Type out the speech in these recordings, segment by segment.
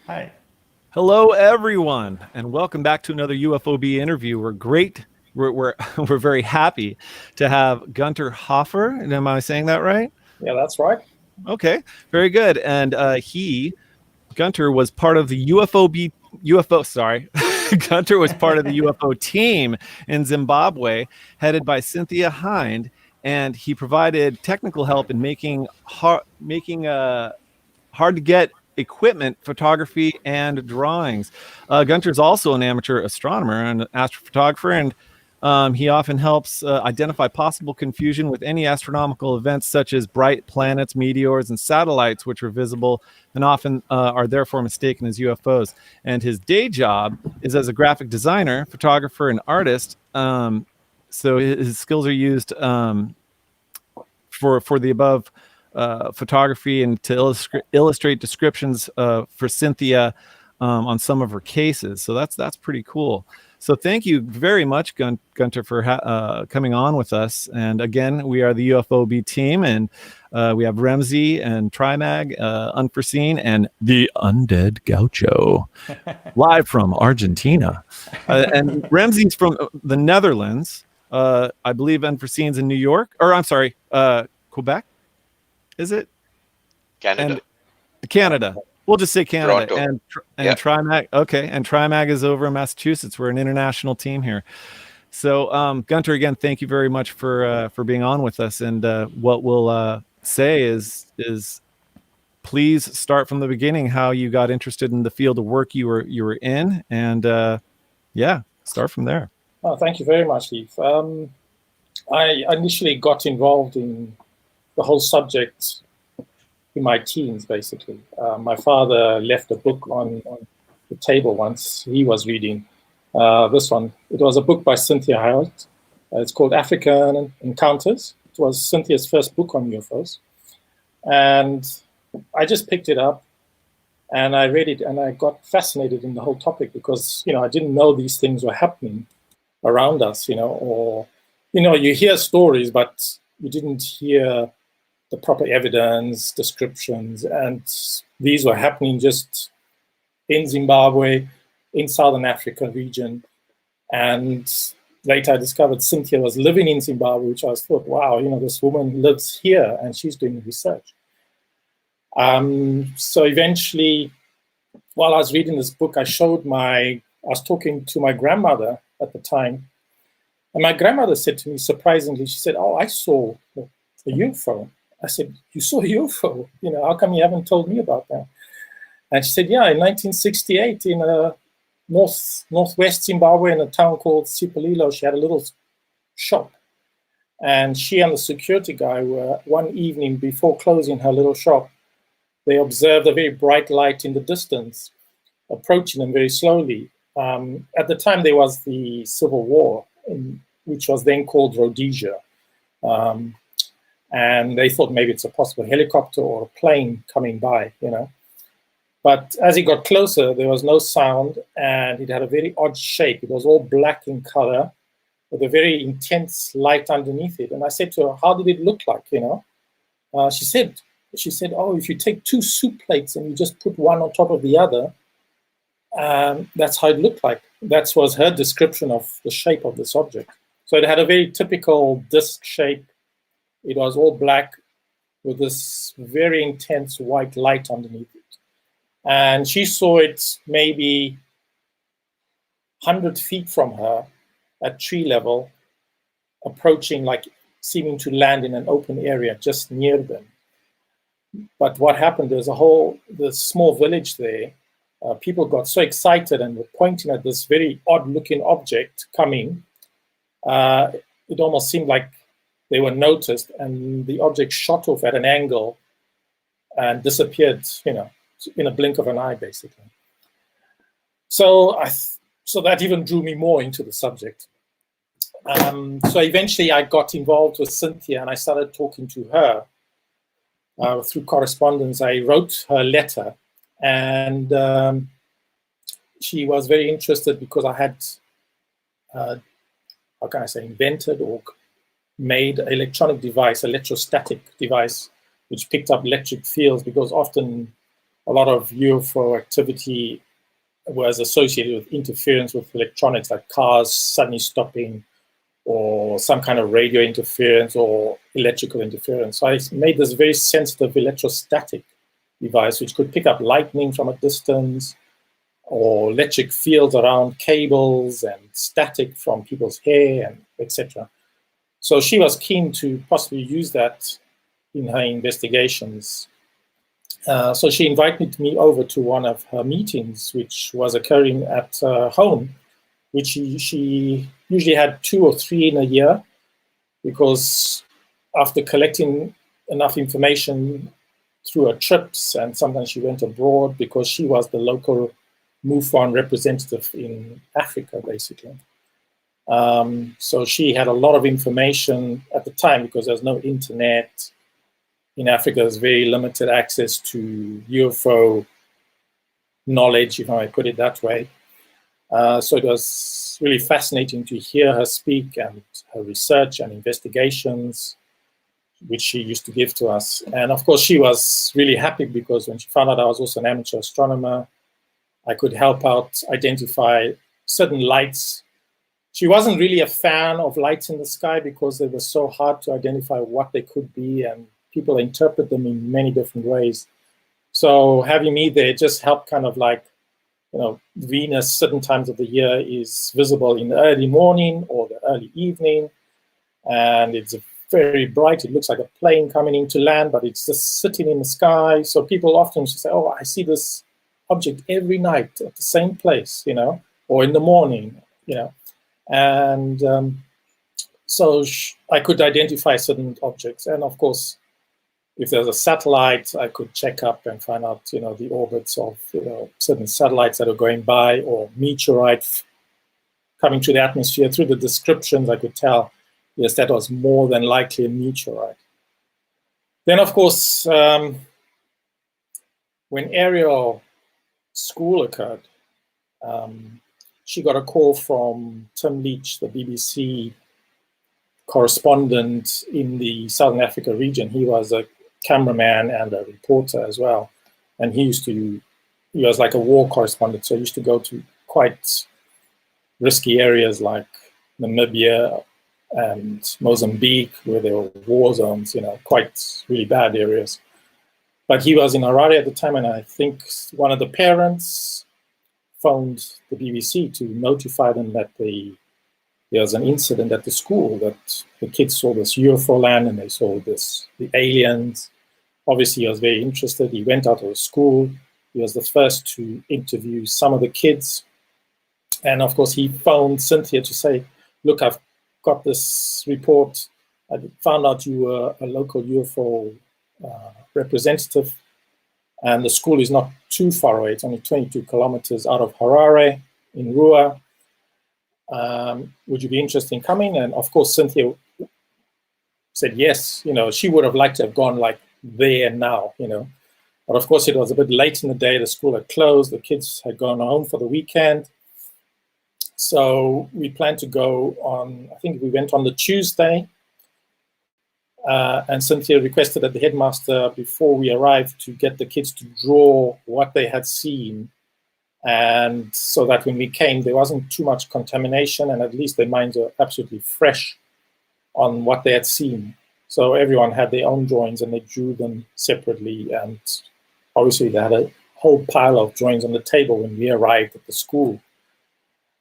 Hi. Hello, everyone, and welcome back to another UFOB interview. We're very happy to have Gunter Hofer. And am I saying that right? Yeah, that's right. Okay, very good. And Gunter, was part of the UFOB UFO. Sorry, Gunter was part of the UFO team in Zimbabwe, headed by Cynthia Hind, and he provided technical help in making hard to get equipment, photography, and drawings. Gunter is also an amateur astronomer and astrophotographer, and he often helps identify possible confusion with any astronomical events such as bright planets, meteors, and satellites, which are visible and often are therefore mistaken as UFOs. And his day job is as a graphic designer, photographer, and artist. So his skills are used for the above photography and to illustrate descriptions for Cynthia on some of her cases. So that's pretty cool. So thank you very much, Gunter, for coming on with us. And again, we are the UFOB team, and we have Remzi and Trimag, Unforeseen, and the Undead Gaucho, live from Argentina. And Remzi's from the Netherlands. I believe Unforeseen's in New York, or I'm sorry, Quebec. Is it Canada? And Canada. We'll just say Canada. Toronto. And Yeah. Trimag. Okay, and Trimag is over in Massachusetts. We're an international team here. So, Gunter, again, thank you very much for being on with us. And what we'll say is please start from the beginning, how you got interested in the field of work you were in, and yeah, start from there. Oh, thank you very much, Steve. I initially got involved in the whole subject in my teens, basically. My father left a book on the table once. He was reading this one. It was a book by Cynthia Hind. It's called African Encounters. It was Cynthia's first book on UFOs. And I just picked it up and I read it and I got fascinated in the whole topic because, I didn't know these things were happening around us, or, you hear stories, but you didn't hear the proper evidence, descriptions, and these were happening just in Zimbabwe, in Southern Africa region. And later I discovered Cynthia was living in Zimbabwe, which I thought, wow, this woman lives here and she's doing research. So eventually, while I was reading this book, I was talking to my grandmother at the time. And my grandmother said to me, surprisingly, she said, "Oh, I saw a UFO." I said, "You saw a UFO? How come you haven't told me about that?" And she said, "Yeah, in 1968 in northwest Zimbabwe in a town called Sipalilo, she had a little shop. And she and the security guy were, one evening before closing her little shop, they observed a very bright light in the distance, approaching them very slowly. At the time, there was the Civil War, which was then called Rhodesia. And they thought maybe it's a possible helicopter or a plane coming by, But as it got closer, there was no sound, and it had a very odd shape. It was all black in color, with a very intense light underneath it. And I said to her, "How did it look like?" She said, "Oh, if you take two soup plates and you just put one on top of the other, that's how it looked like." That was her description of the shape of this object. So it had a very typical disc shape. It was all black with this very intense white light underneath it. And she saw it maybe 100 feet from her at tree level, approaching, like seeming to land in an open area just near them. But what happened, there's this small village there. People got so excited and were pointing at this very odd-looking object coming. It almost seemed like they were noticed, and the object shot off at an angle and disappeared, in a blink of an eye, basically. So that even drew me more into the subject. So eventually I got involved with Cynthia and I started talking to her through correspondence. I wrote her a letter, and she was very interested because I had, invented or made an electronic device, electrostatic device, which picked up electric fields, because often a lot of UFO activity was associated with interference with electronics, like cars suddenly stopping, or some kind of radio interference or electrical interference. So I made this very sensitive electrostatic device, which could pick up lightning from a distance, or electric fields around cables, and static from people's hair, and etc. So she was keen to possibly use that in her investigations. So she invited me over to one of her meetings, which was occurring at home, which she usually had 2 or 3 in a year, because after collecting enough information through her trips, and sometimes she went abroad because she was the local MUFON representative in Africa, basically. So she had a lot of information at the time, because there's no internet. In Africa, there's very limited access to UFO knowledge, if I might put it that way. So it was really fascinating to hear her speak, and her research and investigations, which she used to give to us. And of course, she was really happy, because when she found out I was also an amateur astronomer, I could help out identify certain lights. She wasn't really a fan of lights in the sky, because they were so hard to identify what they could be, and people interpret them in many different ways. So having me there just helped kind of like, Venus certain times of the year is visible in the early morning or the early evening, and it's very bright. It looks like a plane coming into land, but it's just sitting in the sky. So people often say, oh, I see this object every night at the same place, or in the morning, and so I could identify certain objects. And of course, if there's a satellite, I could check up and find out, the orbits of certain satellites that are going by, or meteorites coming to the atmosphere. Through the descriptions, I could tell, yes, that was more than likely a meteorite. Then, of course, when Ariel school occurred, she got a call from Tim Leach, the BBC correspondent in the Southern Africa region. He was a cameraman and a reporter as well, and he was like a war correspondent, so he used to go to quite risky areas like Namibia and Mozambique, where there were war zones, quite really bad areas. But he was in Harare at the time, and I think one of the parents phoned the BBC to notify them that there was an incident at the school, that the kids saw this UFO land, and they saw the aliens. Obviously, he was very interested. He went out of the school. He was the first to interview some of the kids. And of course, he phoned Cynthia to say, look, I've got this report. I found out you were a local UFO representative, and the school is not too far away. It's only 22 kilometers out of Harare in Rua. Would you be interested in coming? And of course, Cynthia said yes. She would have liked to have gone like there now, but of course it was a bit late in the day. The school had closed. The kids had gone home for the weekend. So we planned to go on, I think we went on the Tuesday, and Cynthia requested that the headmaster, before we arrived, to get the kids to draw what they had seen, and so that when we came, there wasn't too much contamination, and at least their minds were absolutely fresh on what they had seen. So everyone had their own drawings, and they drew them separately, and obviously they had a whole pile of drawings on the table when we arrived at the school.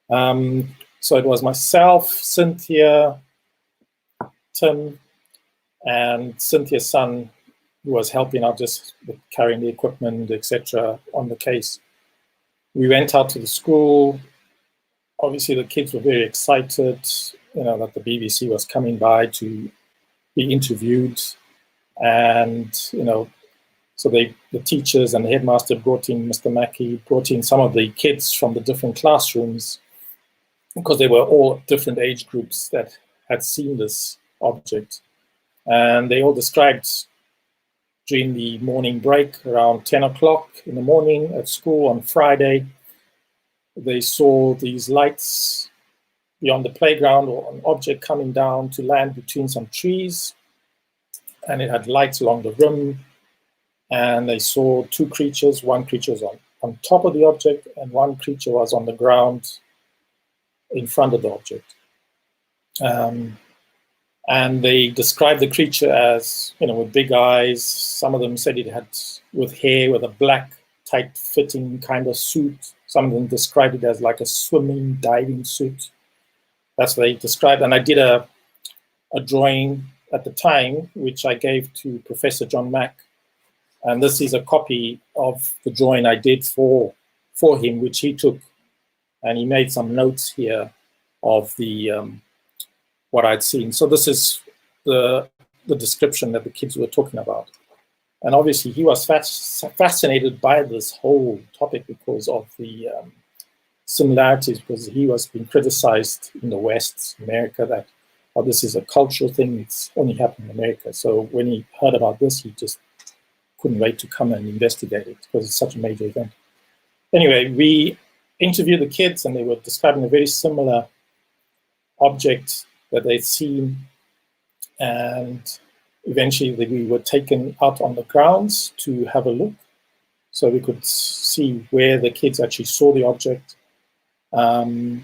So it was myself, Cynthia, Tim, and Cynthia's son, who was helping out just with carrying the equipment, etc., on the case. We went out to the school. Obviously, the kids were very excited, that the BBC was coming by to be interviewed. And, so the teachers and the headmaster brought in, Mr. Mackey, brought in some of the kids from the different classrooms, because they were all different age groups that had seen this object. And they all described during the morning break, around 10 o'clock in the morning at school on Friday, they saw these lights beyond the playground, or an object coming down to land between some trees, and it had lights along the rim. and they saw two creatures. One creature was on top of the object, and one creature was on the ground in front of the object. And they described the creature as, with big eyes. Some of them said it had with hair, with a black, tight-fitting kind of suit. Some of them described it as like a swimming, diving suit. That's what they described. And I did a drawing at the time, which I gave to Professor John Mack. And this is a copy of the drawing I did for him, which he took. And he made some notes here of the what I'd seen. So this is the description that the kids were talking about. And obviously he was fascinated by this whole topic because of the similarities, because he was being criticized in the West, America, that this is a cultural thing, it's only happened in America. So when he heard about this, he just couldn't wait to come and investigate it because it's such a major event. Anyway, we interviewed the kids and they were describing a very similar object that they'd seen, and eventually we were taken out on the grounds to have a look so we could see where the kids actually saw the object.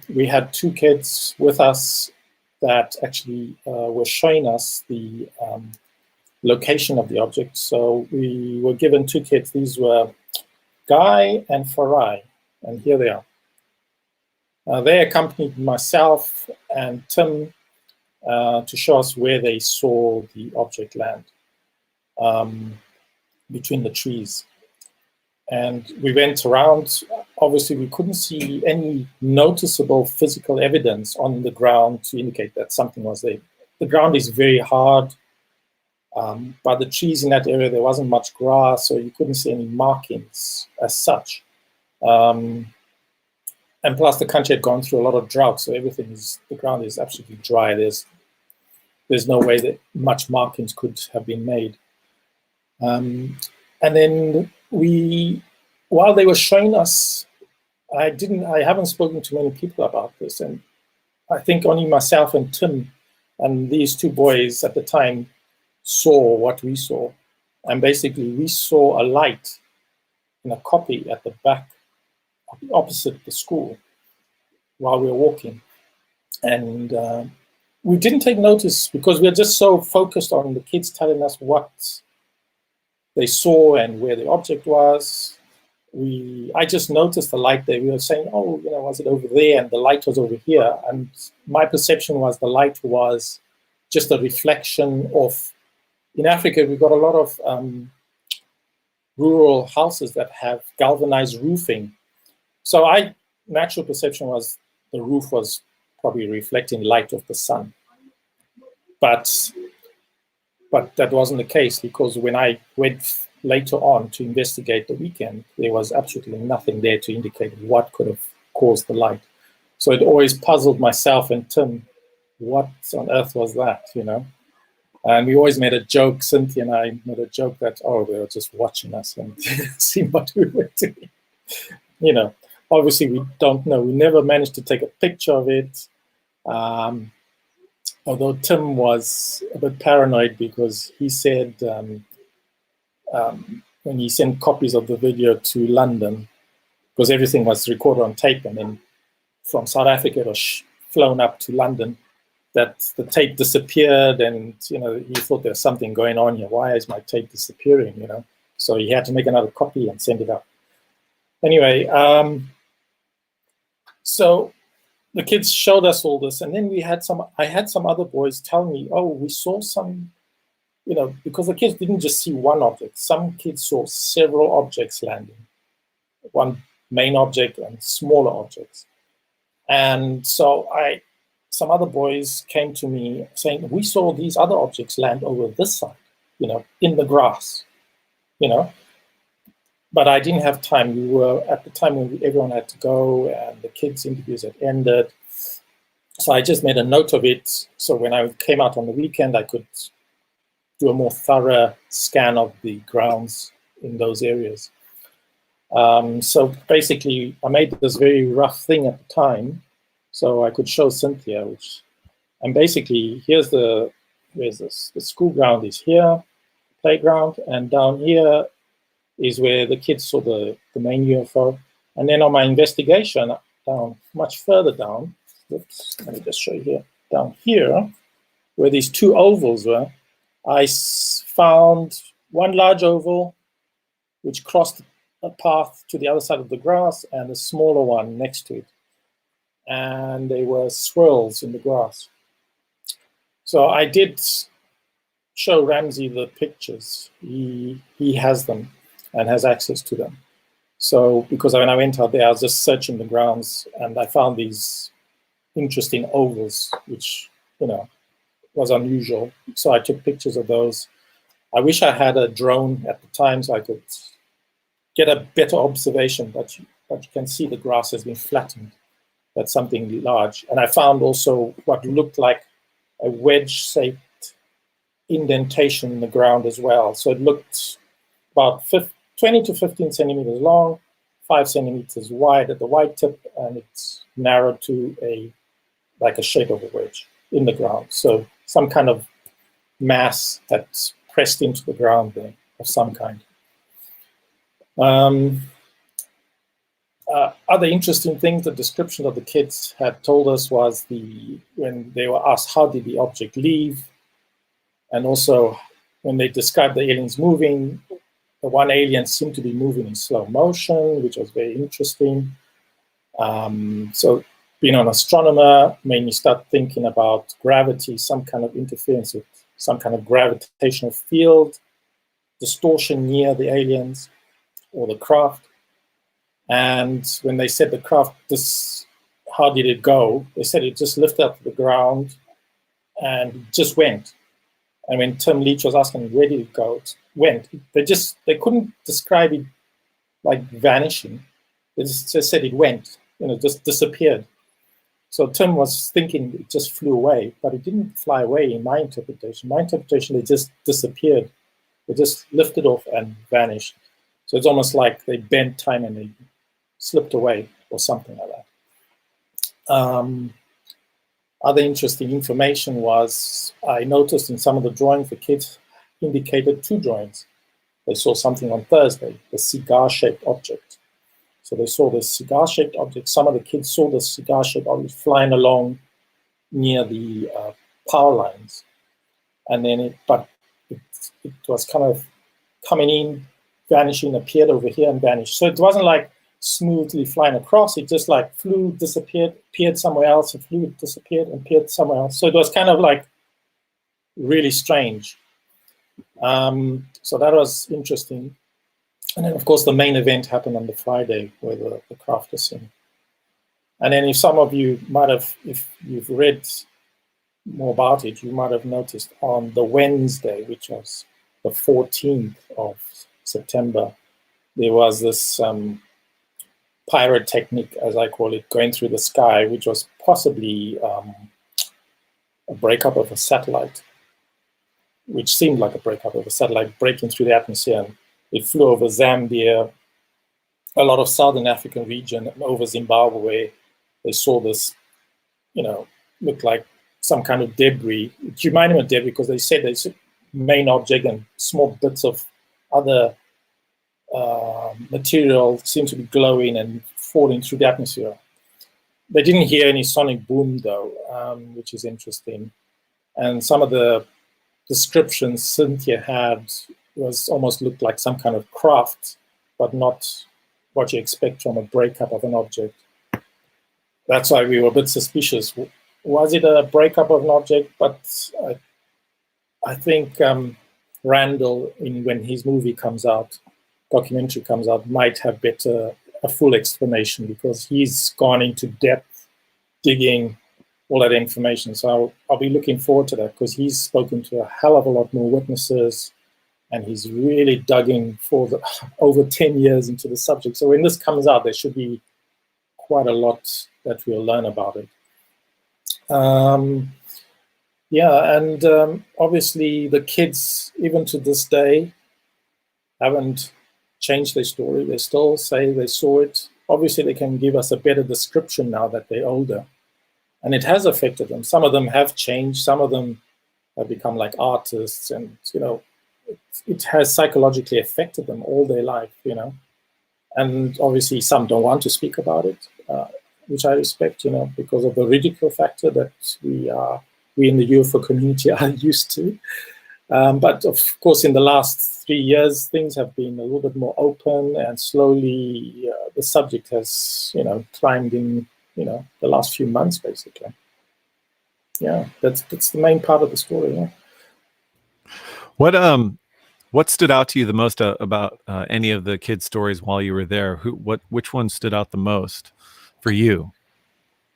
We had two kids with us that actually were showing us the location of the object. So we were given two kids. These were Guy and Farai, and here they are. They accompanied myself and Tim to show us where they saw the object land between the trees. And we went around. Obviously, we couldn't see any noticeable physical evidence on the ground to indicate that something was there. The ground is very hard. By the trees in that area, there wasn't much grass, so you couldn't see any markings as such. And plus, the country had gone through a lot of drought, so the ground is absolutely dry. There's no way that much markings could have been made. And then while they were showing us, I haven't spoken to many people about this, and I think only myself and Tim and these two boys at the time saw what we saw. And basically, we saw a light in a copy at the back, opposite the school, while we were walking. And we didn't take notice because we were just so focused on the kids telling us what they saw and where the object was. I just noticed the light there. We were saying, oh, was it over there? And the light was over here. And my perception was the light was just a reflection of, in Africa, we've got a lot of rural houses that have galvanized roofing. So natural perception was the roof was probably reflecting light of the sun. But that wasn't the case, because when I went later on to investigate the weekend, there was absolutely nothing there to indicate what could have caused the light. So it always puzzled myself and Tim, what on earth was that, And we always made a joke, Cynthia and I made a joke that, they were just watching us and seeing what we were doing. Obviously we don't know. We never managed to take a picture of it. Although Tim was a bit paranoid because he said when he sent copies of the video to London, because everything was recorded on tape, and then from South Africa it was flown up to London, that the tape disappeared, and he thought there's something going on here. Why is my tape disappearing? So he had to make another copy and send it up. Anyway, so the kids showed us all this, and then I had some other boys tell me, we saw some, because the kids didn't just see one object. Some kids saw several objects landing, one main object and smaller objects. And so some other boys came to me saying, we saw these other objects land over this side, in the grass, But I didn't have time. We were at the time when everyone had to go and the kids' interviews had ended. So I just made a note of it. So when I came out on the weekend, I could do a more thorough scan of the grounds in those areas. So basically, I made this very rough thing at the time so I could show Cynthia, and basically, where's this? The school ground is here, playground, and down here is where the kids saw the main UFO. And then on my investigation, down much further down, oops, let me just show you here, down here, where these two ovals were, I found one large oval which crossed a path to the other side of the grass, and a smaller one next to it. And they were swirls in the grass. So I did show Ramsey the pictures. He has them and has access to them. So because when I went out there, I was just searching the grounds, and I found these interesting ovals, which, you know, was unusual. So I took pictures of those. I wish I had a drone at the time so I could get a better observation, but you can see the grass has been flattened. That's something large. And I found also what looked like a wedge-shaped indentation in the ground as well. So it looked about 20 to 15 centimeters long, 5 centimeters wide at the wide tip, and it's narrowed to like a shape of a wedge in the ground. So some kind of mass that's pressed into the ground there of some kind. Other interesting things, the description of the kids had told us was when they were asked how did the object leave, and also when they described the aliens moving, the one alien seemed to be moving in slow motion, which was very interesting. So being an astronomer made me start thinking about gravity, some kind of interference with some kind of gravitational field, distortion near the aliens or the craft. And when they said the craft, how did it go? They said it just lifted up to the ground and just went. And when Tim Leach was asking where did it go, it went. They couldn't describe it like vanishing. They just said it went, just disappeared. So Tim was thinking it just flew away, but it didn't fly away in my interpretation. My interpretation, it just disappeared. It just lifted off and vanished. So it's almost like they bent time and they slipped away or something like that. Other interesting information was I noticed in some of the drawings, the kids indicated two drawings. They saw something on Thursday, the cigar-shaped object. So they saw this cigar-shaped object. Some of the kids saw this cigar-shaped object flying along near the power lines. And then it was kind of coming in, vanishing, appeared over here and vanished. So it wasn't like smoothly flying across. It just like flew, disappeared, appeared somewhere else, and flew, disappeared, and appeared somewhere else. So it was kind of like really strange. So that was interesting. And then, of course, the main event happened on the Friday where the craft was seen. And then if some of you might have, if you've read more about it, you might have noticed on the Wednesday, which was the 14th of September, there was this pyrotechnic, as I call it, going through the sky, which was possibly a breakup of a satellite, which seemed like a breakup of a satellite breaking through the atmosphere. And it flew over Zambia, a lot of southern African region, and over Zimbabwe. They saw this, looked like some kind of debris. It reminded me of debris because they said there's a main object and small bits of other material seem to be glowing and falling through the atmosphere. They didn't hear any sonic boom though, which is interesting. And some of the descriptions Cynthia had was almost looked like some kind of craft, but not what you expect from a breakup of an object. That's why we were a bit suspicious. Was it a breakup of an object? But I think Randall, when his movie comes out, documentary comes out, might have a full explanation because he's gone into depth digging all that information. So I'll be looking forward to that because he's spoken to a hell of a lot more witnesses and he's really dug in for over 10 years into the subject. So when this comes out, there should be quite a lot that we'll learn about it. Obviously the kids, even to this day, haven't changed their story. They still say they saw it. Obviously, they can give us a better description now that they're older. And it has affected them. Some of them have changed. Some of them have become like artists. And, it has psychologically affected them all their life, you know. And obviously some don't want to speak about it, which I respect, you know, because of the ridicule factor that we in the UFO community are used to. But of course, in the last 3 years, things have been a little bit more open, and slowly the subject has, you know, climbed in, you know, the last few months, basically. Yeah, that's the main part of the story. Yeah. What stood out to you the most about any of the kids' stories while you were there? Which one stood out the most for you?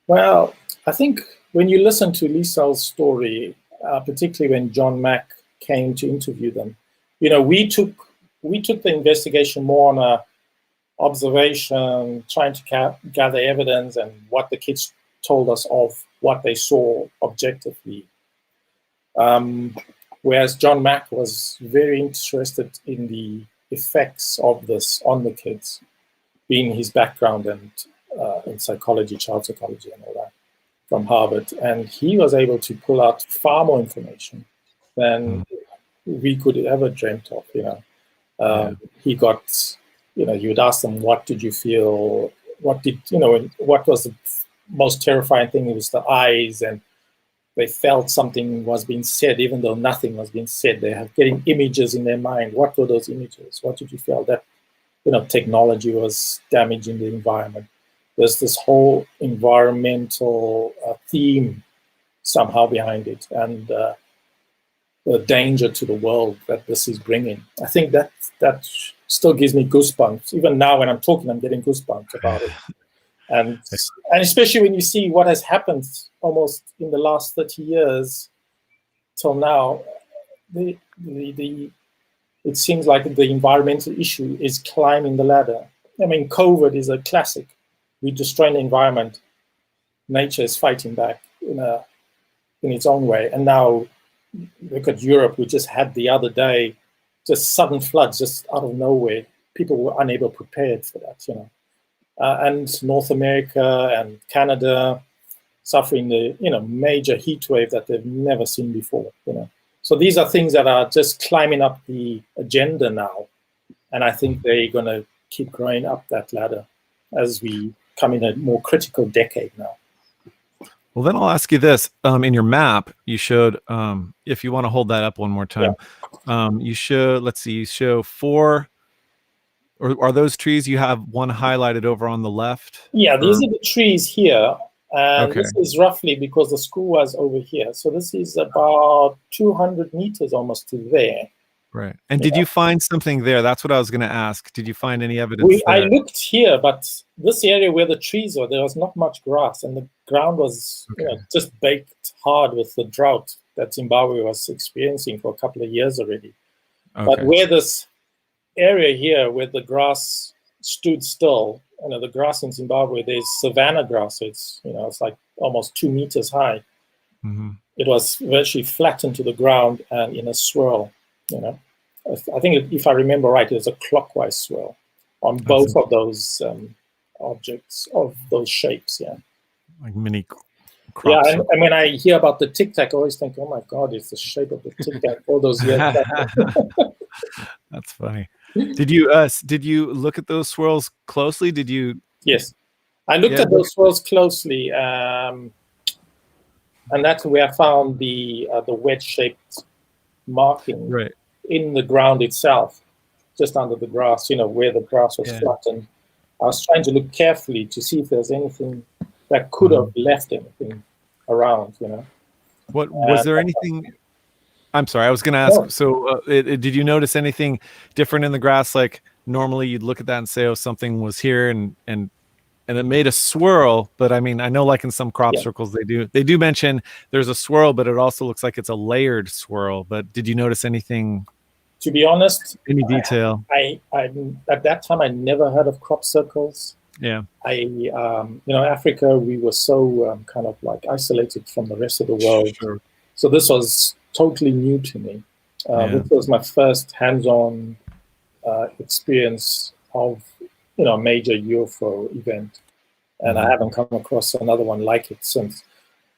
Well, I think when you listen to Liesel's story, particularly when John Mack came to interview them, you know, we took the investigation more on a observation, trying to gather evidence and what the kids told us of what they saw objectively. Whereas John Mack was very interested in the effects of this on the kids, being his background and in psychology, child psychology and all that from Harvard. And he was able to pull out far more information than we could ever dreamt of, you know. He got, you know, you would ask them, what did you feel? What did, you know, what was the most terrifying thing? It was the eyes, and they felt something was being said, even though nothing was being said. They have getting images in their mind. What were those images? What did you feel? That, you know, technology was damaging the environment. There's this whole environmental theme somehow behind it, and the danger to the world that this is bringing. I think that still gives me goosebumps. Even now when I'm talking, I'm getting goosebumps about it. And especially when you see what has happened almost in the last 30 years till now, it seems like the environmental issue is climbing the ladder. I mean, COVID is a classic. We destroy the environment. Nature is fighting back in its own way. And now look at Europe. We just had the other day just sudden floods just out of nowhere. People were unable prepared for that, you know. And North America and Canada suffering the, you know, major heat wave that they've never seen before, you know. So these are things that are just climbing up the agenda now, and I think they're going to keep growing up that ladder as we come in a more critical decade now. Well, then I'll ask you this: in your map, you showed, if you want to hold that up one more time, you show. Let's see, you show 4. Or are those trees? You have one highlighted over on the left? Yeah, these are the trees here. And okay. This is roughly because the school was over here. So this is about 200 meters almost to there. Right. And did you find something there? That's what I was going to ask. Did you find any evidence there? I looked here, but this area where the trees were, there was not much grass. And the ground was you know, just baked hard with the drought that Zimbabwe was experiencing for a couple of years already. But where this area here where the grass stood still, you know, the grass in Zimbabwe, there's savanna grass. So it's, you know, it's like almost 2 meters high. It was virtually flattened to the ground and in a swirl, you know. I think if I remember right, it was a clockwise swirl on both of those objects of those shapes. Yeah. Like mini Yeah, and when I hear about the Tic Tac, I always think, oh my God, it's the shape of the Tic Tac all those years back. That's funny. Did you look at those swirls closely? Did you? Yes, I looked at those swirls closely, and that's where I found the wedge-shaped marking in the ground itself, just under the grass. You know, where the grass was flattened. I was trying to look carefully to see if there's anything that could have left anything around. You know, what was there anything? I'm sorry, I was going to ask. So, did you notice anything different in the grass? Like normally, you'd look at that and say, "Oh, something was here," and it made a swirl. But I mean, I know, like in some crop circles, they do mention there's a swirl, but it also looks like it's a layered swirl. But did you notice anything? To be honest, any detail? I at that time I never heard of crop circles. Yeah. You know, Africa, we were so kind of like isolated from the rest of the world. Sure. So this was totally new to me. This was my first hands-on experience of, you know, a major UFO event, and I haven't come across another one like it since.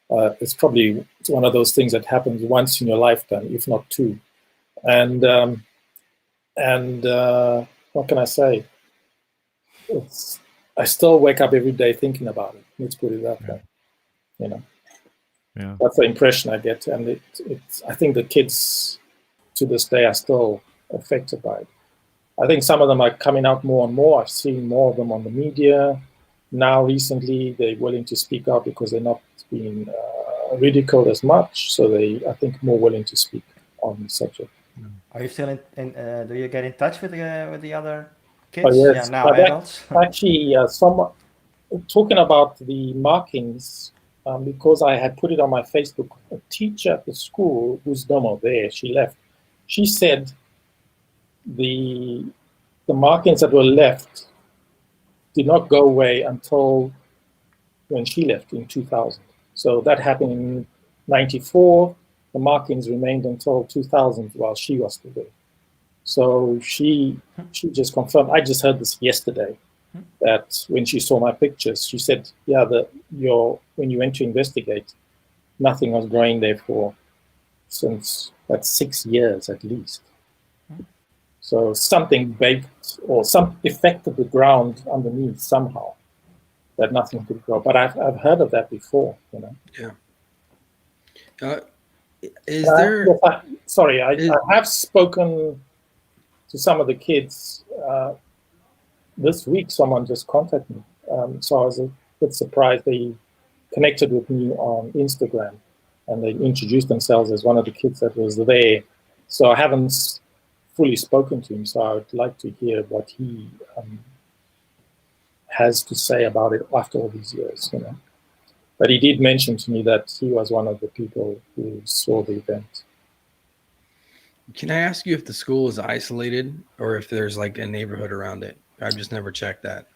It's one of those things that happens once in your lifetime, if not two. And what can I say? I still wake up every day thinking about it. Let's put it that way. You know, that's the impression I get, and I think the kids to this day are still affected by it. I think some of them are coming out more and more. I've seen more of them on the media. Now, recently, they're willing to speak out because they're not being ridiculed as much. So I think, more willing to speak on the subject. Are you still do you get in touch with the other kids? Oh, yes. Yeah, now adults. Actually, talking about the markings, because I had put it on my Facebook, a teacher at the school, who's no more there, she left. She said the markings that were left did not go away until when she left in 2000. So that happened in 94. The markings remained until 2000 while she was still there. So she just confirmed. I just heard this yesterday, that when she saw my pictures, she said, yeah, when you went to investigate, nothing was growing there since that 6 years at least. So something baked or some affected the ground underneath somehow, that nothing could grow. But I've heard of that before, you know. Yeah. I have spoken to some of the kids this week. Someone just contacted me, so I was a bit surprised. They connected with me on Instagram, and they introduced themselves as one of the kids that was there. So I haven't fully spoken to him, so I would like to hear what he has to say about it after all these years, you know. But he did mention to me that he was one of the people who saw the event. Can I ask you if the school is isolated or if there's like a neighborhood around it? I've just never checked that.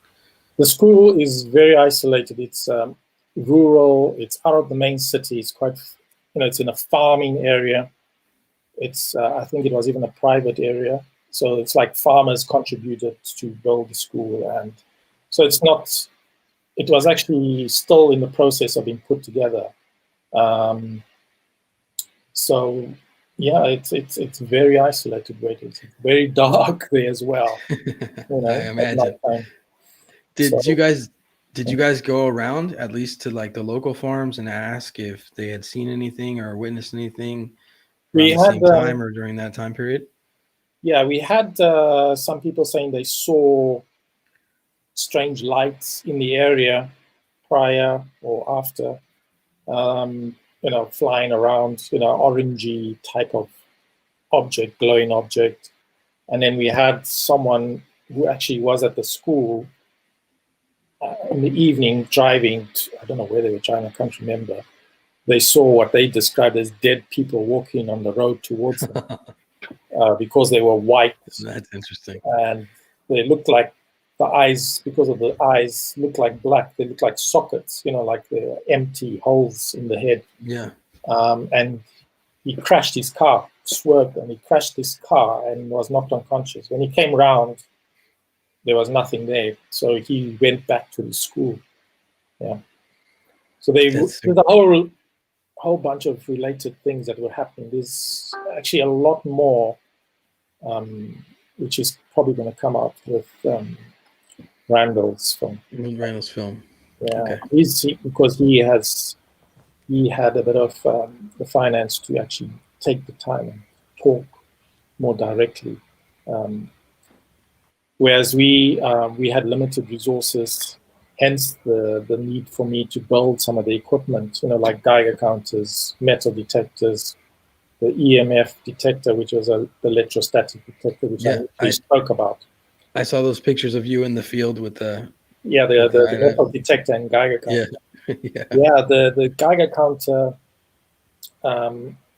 The school is very isolated. It's rural. It's out of the main city. It's quite, it's in a farming area. It's, I think it was even a private area. So it's like farmers contributed to build the school. And so it was actually still in the process of being put together. So yeah, it's very isolated. It's very dark there as well. I imagine. Did you guys go around at least to like the local farms and ask if they had seen anything or witnessed anything around the same time or during that time period? Yeah, we had some people saying they saw strange lights in the area prior or after, flying around, orangey type of object, glowing object. And then we had someone who actually was at the school in the evening driving, I don't know where they were driving, I can't remember. They saw what they described as dead people walking on the road towards them because they were white. That's interesting. And they looked like the eyes, because of the eyes, looked like black. They looked like sockets, like the empty holes in the head. Yeah. And he crashed his car, swerved, and he crashed his car and was knocked unconscious. When he came round, there was nothing there. So he went back to the school. Yeah. So there's a whole bunch of related things that were happening. There's actually a lot more, which is probably going to come out with Randall's film. Randall's film. Yeah, okay. Because he had a bit of the finance to actually take the time and talk more directly. Whereas we had limited resources, hence the need for me to build some of the equipment, like Geiger counters, metal detectors, the EMF detector, which was the electrostatic detector, which I spoke about. I saw those pictures of you in the field with the metal detector and Geiger counter. Yeah, the Geiger counter.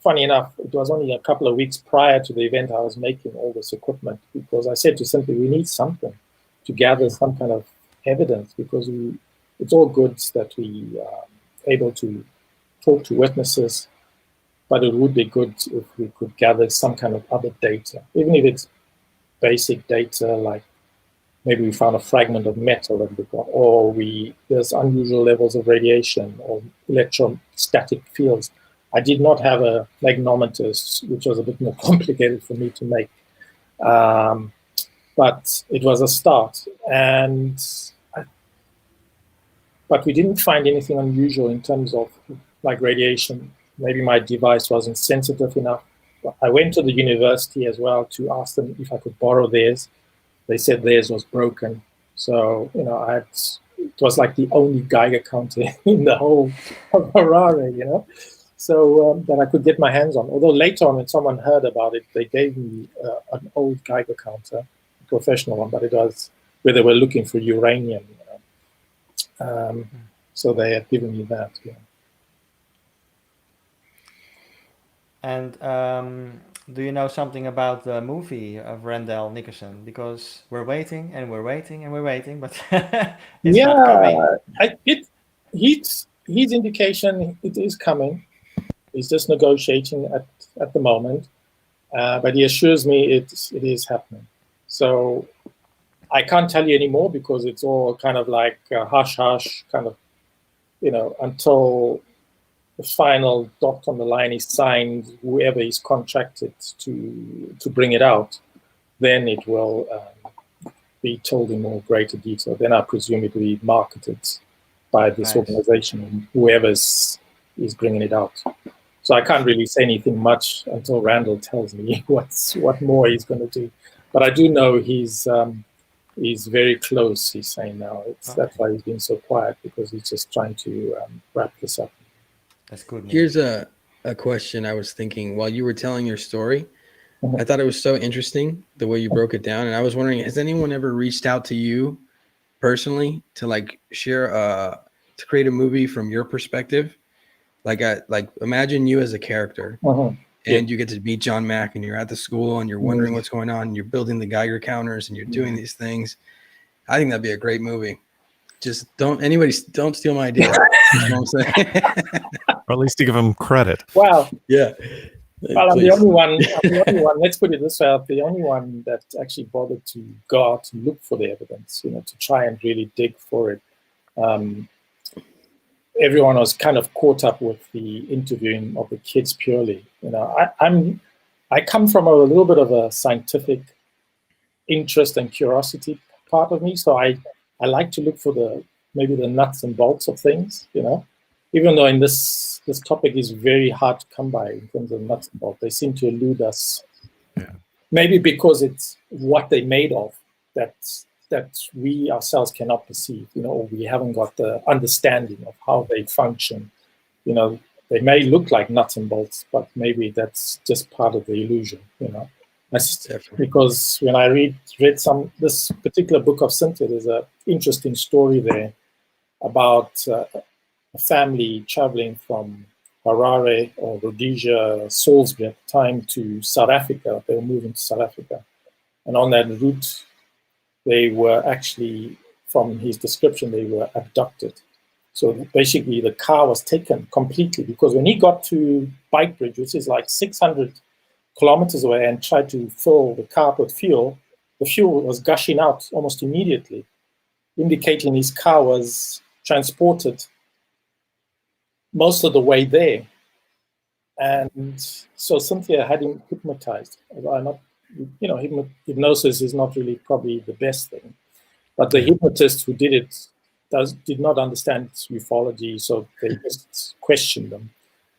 Funny enough, it was only a couple of weeks prior to the event I was making all this equipment, because I said to Cynthia, we need something to gather some kind of evidence, because it's all good that we are able to talk to witnesses, but it would be good if we could gather some kind of other data, even if it's basic data, like maybe we found a fragment of metal that we got, or there's unusual levels of radiation or electrostatic fields. I did not have a magnetometer, which was a bit more complicated for me to make. But it was a start. But we didn't find anything unusual in terms of like radiation. Maybe my device wasn't sensitive enough. I went to the university as well to ask them if I could borrow theirs. They said theirs was broken. So, it was like the only Geiger counter in the whole of Harare, so that I could get my hands on. Although later on, when someone heard about it, they gave me an old Geiger counter, a professional one, but it was where they were looking for uranium. So they had given me that. Yeah. And do you know something about the movie of Randall Nicholson? Because we're waiting and we're waiting and we're waiting, but it's not coming. His indication, it is coming. He's just negotiating at the moment, but he assures me it is happening. So I can't tell you anymore because it's all kind of like hush-hush, kind of, until the final dot on the line is signed, whoever is contracted to bring it out, then it will be told in more greater detail. Then I presume it will be marketed by this organization, whoever is bringing it out. So I can't really say anything much until Randall tells me what more he's going to do. But I do know he's very close, he's saying now. That's why he's been so quiet, because he's just trying to wrap this up. That's good. Here's a question I was thinking while you were telling your story. I thought it was so interesting the way you broke it down. And I was wondering, has anyone ever reached out to you personally to like share, to create a movie from your perspective? Like imagine you as a character and you get to meet John Mack and you're at the school and you're wondering what's going on and you're building the Geiger counters and you're doing these things. I think that'd be a great movie. Just don't steal my idea. You know what I'm saying? Or at least to give him credit. Wow. Yeah. Well, I'm the only one. Let's put it this way: I'm the only one that actually bothered to go out and look for the evidence. To try and really dig for it. Everyone was kind of caught up with the interviewing of the kids purely. I come from a little bit of a scientific interest and curiosity part of me, so I like to look for maybe the nuts and bolts of things. Even though in this topic is very hard to come by in terms of nuts and bolts, they seem to elude us. Yeah. Maybe because it's what they're made of that we ourselves cannot perceive, or we haven't got the understanding of how they function. They may look like nuts and bolts, but maybe that's just part of the illusion. That's because when I read this particular book of Cynthia, there's an interesting story there about a family traveling from Harare or Rhodesia, Salisbury at the time, to South Africa. They were moving to South Africa. And on that route, they were actually, from his description, they were abducted. So basically the car was taken completely, because when he got to Bike Bridge, which is like 600 kilometers away, and tried to fill the car with fuel, the fuel was gushing out almost immediately, indicating his car was transported most of the way there. And so Cynthia had him hypnotized. Hypnosis is not really probably the best thing, but the hypnotist who did it did not understand ufology, so they just questioned them.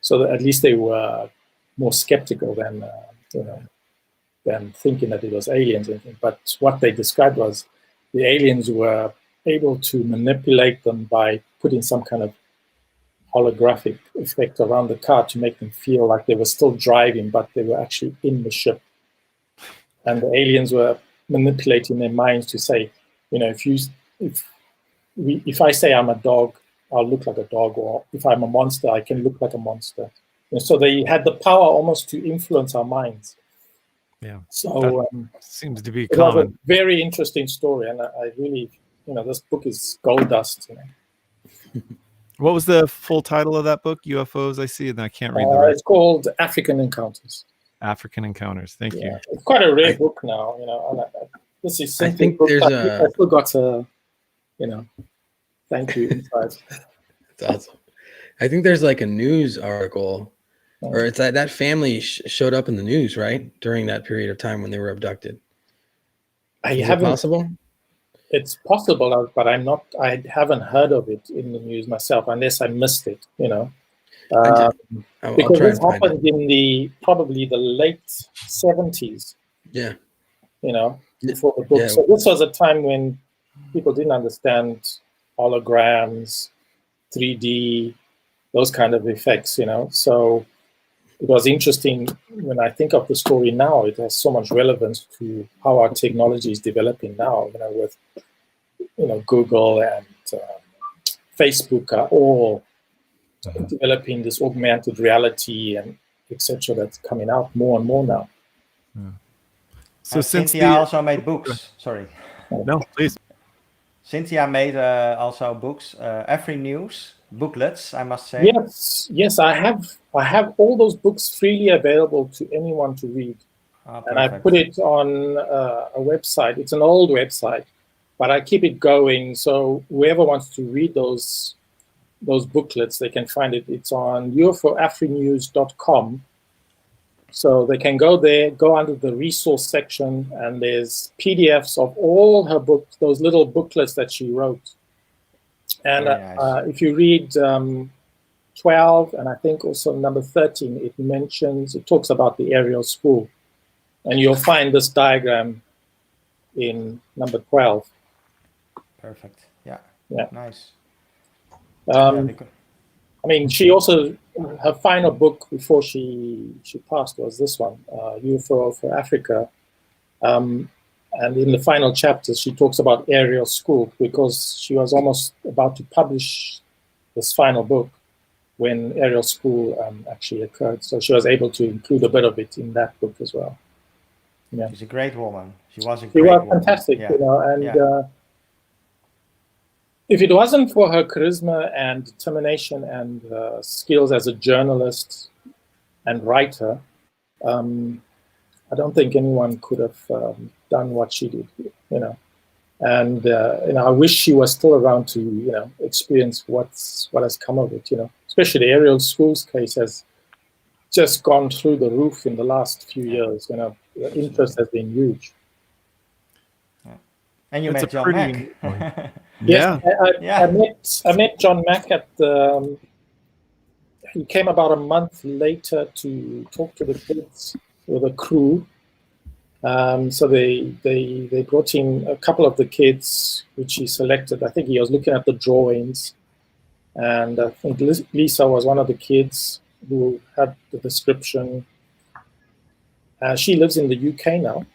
So that at least they were more skeptical than thinking that it was aliens. But what they described was the aliens were able to manipulate them by putting some kind of holographic effect around the car to make them feel like they were still driving, but they were actually in the ship. And the aliens were manipulating their minds to say, if I say I'm a dog, I'll look like a dog, or if I'm a monster, I can look like a monster. And so they had the power almost to influence our minds. Yeah. So seems to be it was common. a very interesting story, and I really, this book is gold dust. What was the full title of that book? UFOs, I see, and I can't read the rest. It's called African Encounters. African Encounters. Thank you. It's quite a rare book now. This is I think book. there's I still got a, thank you inside. That's awesome. I think there's like a news article Or it's that family showed up in the news, right? During that period of time when they were abducted. Is it possible? It's possible, but I haven't heard of it in the news myself, unless I missed it, because this happened in probably the late 70s. Yeah. Before the book. Yeah. So this was a time when people didn't understand holograms, 3D, those kind of effects, So it was interesting when I think of the story now. It has so much relevance to how our technology is developing now. With Google and Facebook are all developing this augmented reality and etc. that's coming out more and more now. Yeah. So Cynthia also made books. Sorry. No, please. Cynthia made also books. Every News booklets, I must say. Yes, I have all those books freely available to anyone to read, and I put it on a website. It's an old website, but I keep it going. So whoever wants to read those booklets, they can find it. It's on ufoafrinews.com. So they can go there, go under the resource section, and there's PDFs of all her books, those little booklets that she wrote. And if you read 12, and I think also number 13, it talks about the Ariel school. And you'll find this diagram in number 12. Perfect. Yeah. Nice. I mean, she also, her final book before she passed was this one, UFO for Africa. And in the final chapters, she talks about Ariel School, because she was almost about to publish this final book when Ariel School actually occurred. So she was able to include a bit of it in that book as well. Yeah. She's a great woman. She was fantastic, and if it wasn't for her charisma and determination and skills as a journalist and writer, I don't think anyone could have done what she did, And I wish she was still around to, experience what has come of it, Especially the Ariel School's case has just gone through the roof in the last few years. The interest has been huge. And you met John Mack. Yes, I met John Mack at he came about a month later to talk to the kids with a crew. So they brought in a couple of the kids, which he selected. I think he was looking at the drawings, and I think Lisa was one of the kids who had the description. She lives in the UK now,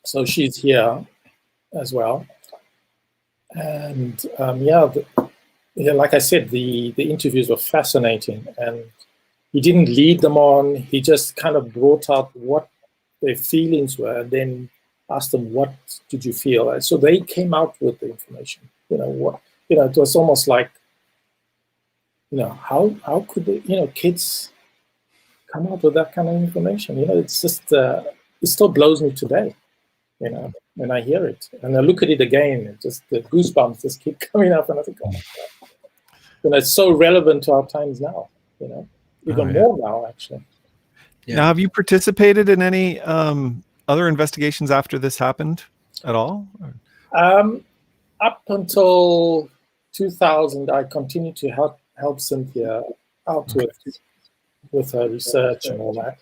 so she's here as well. And like I said, the interviews were fascinating, and he didn't lead them on. He just kind of brought out what their feelings were, and then asked them, "What did you feel?" And so they came out with the information. It was almost like, how could they, kids come out with that kind of information? It's just it still blows me today. When I hear it, and I look at it again, and just the goosebumps just keep coming up, and I think, oh my God, it's so relevant to our times now, even more now, actually. Yeah. Now, have you participated in any other investigations after this happened at all? Up until 2000, I continued to help Cynthia out with her research and all that.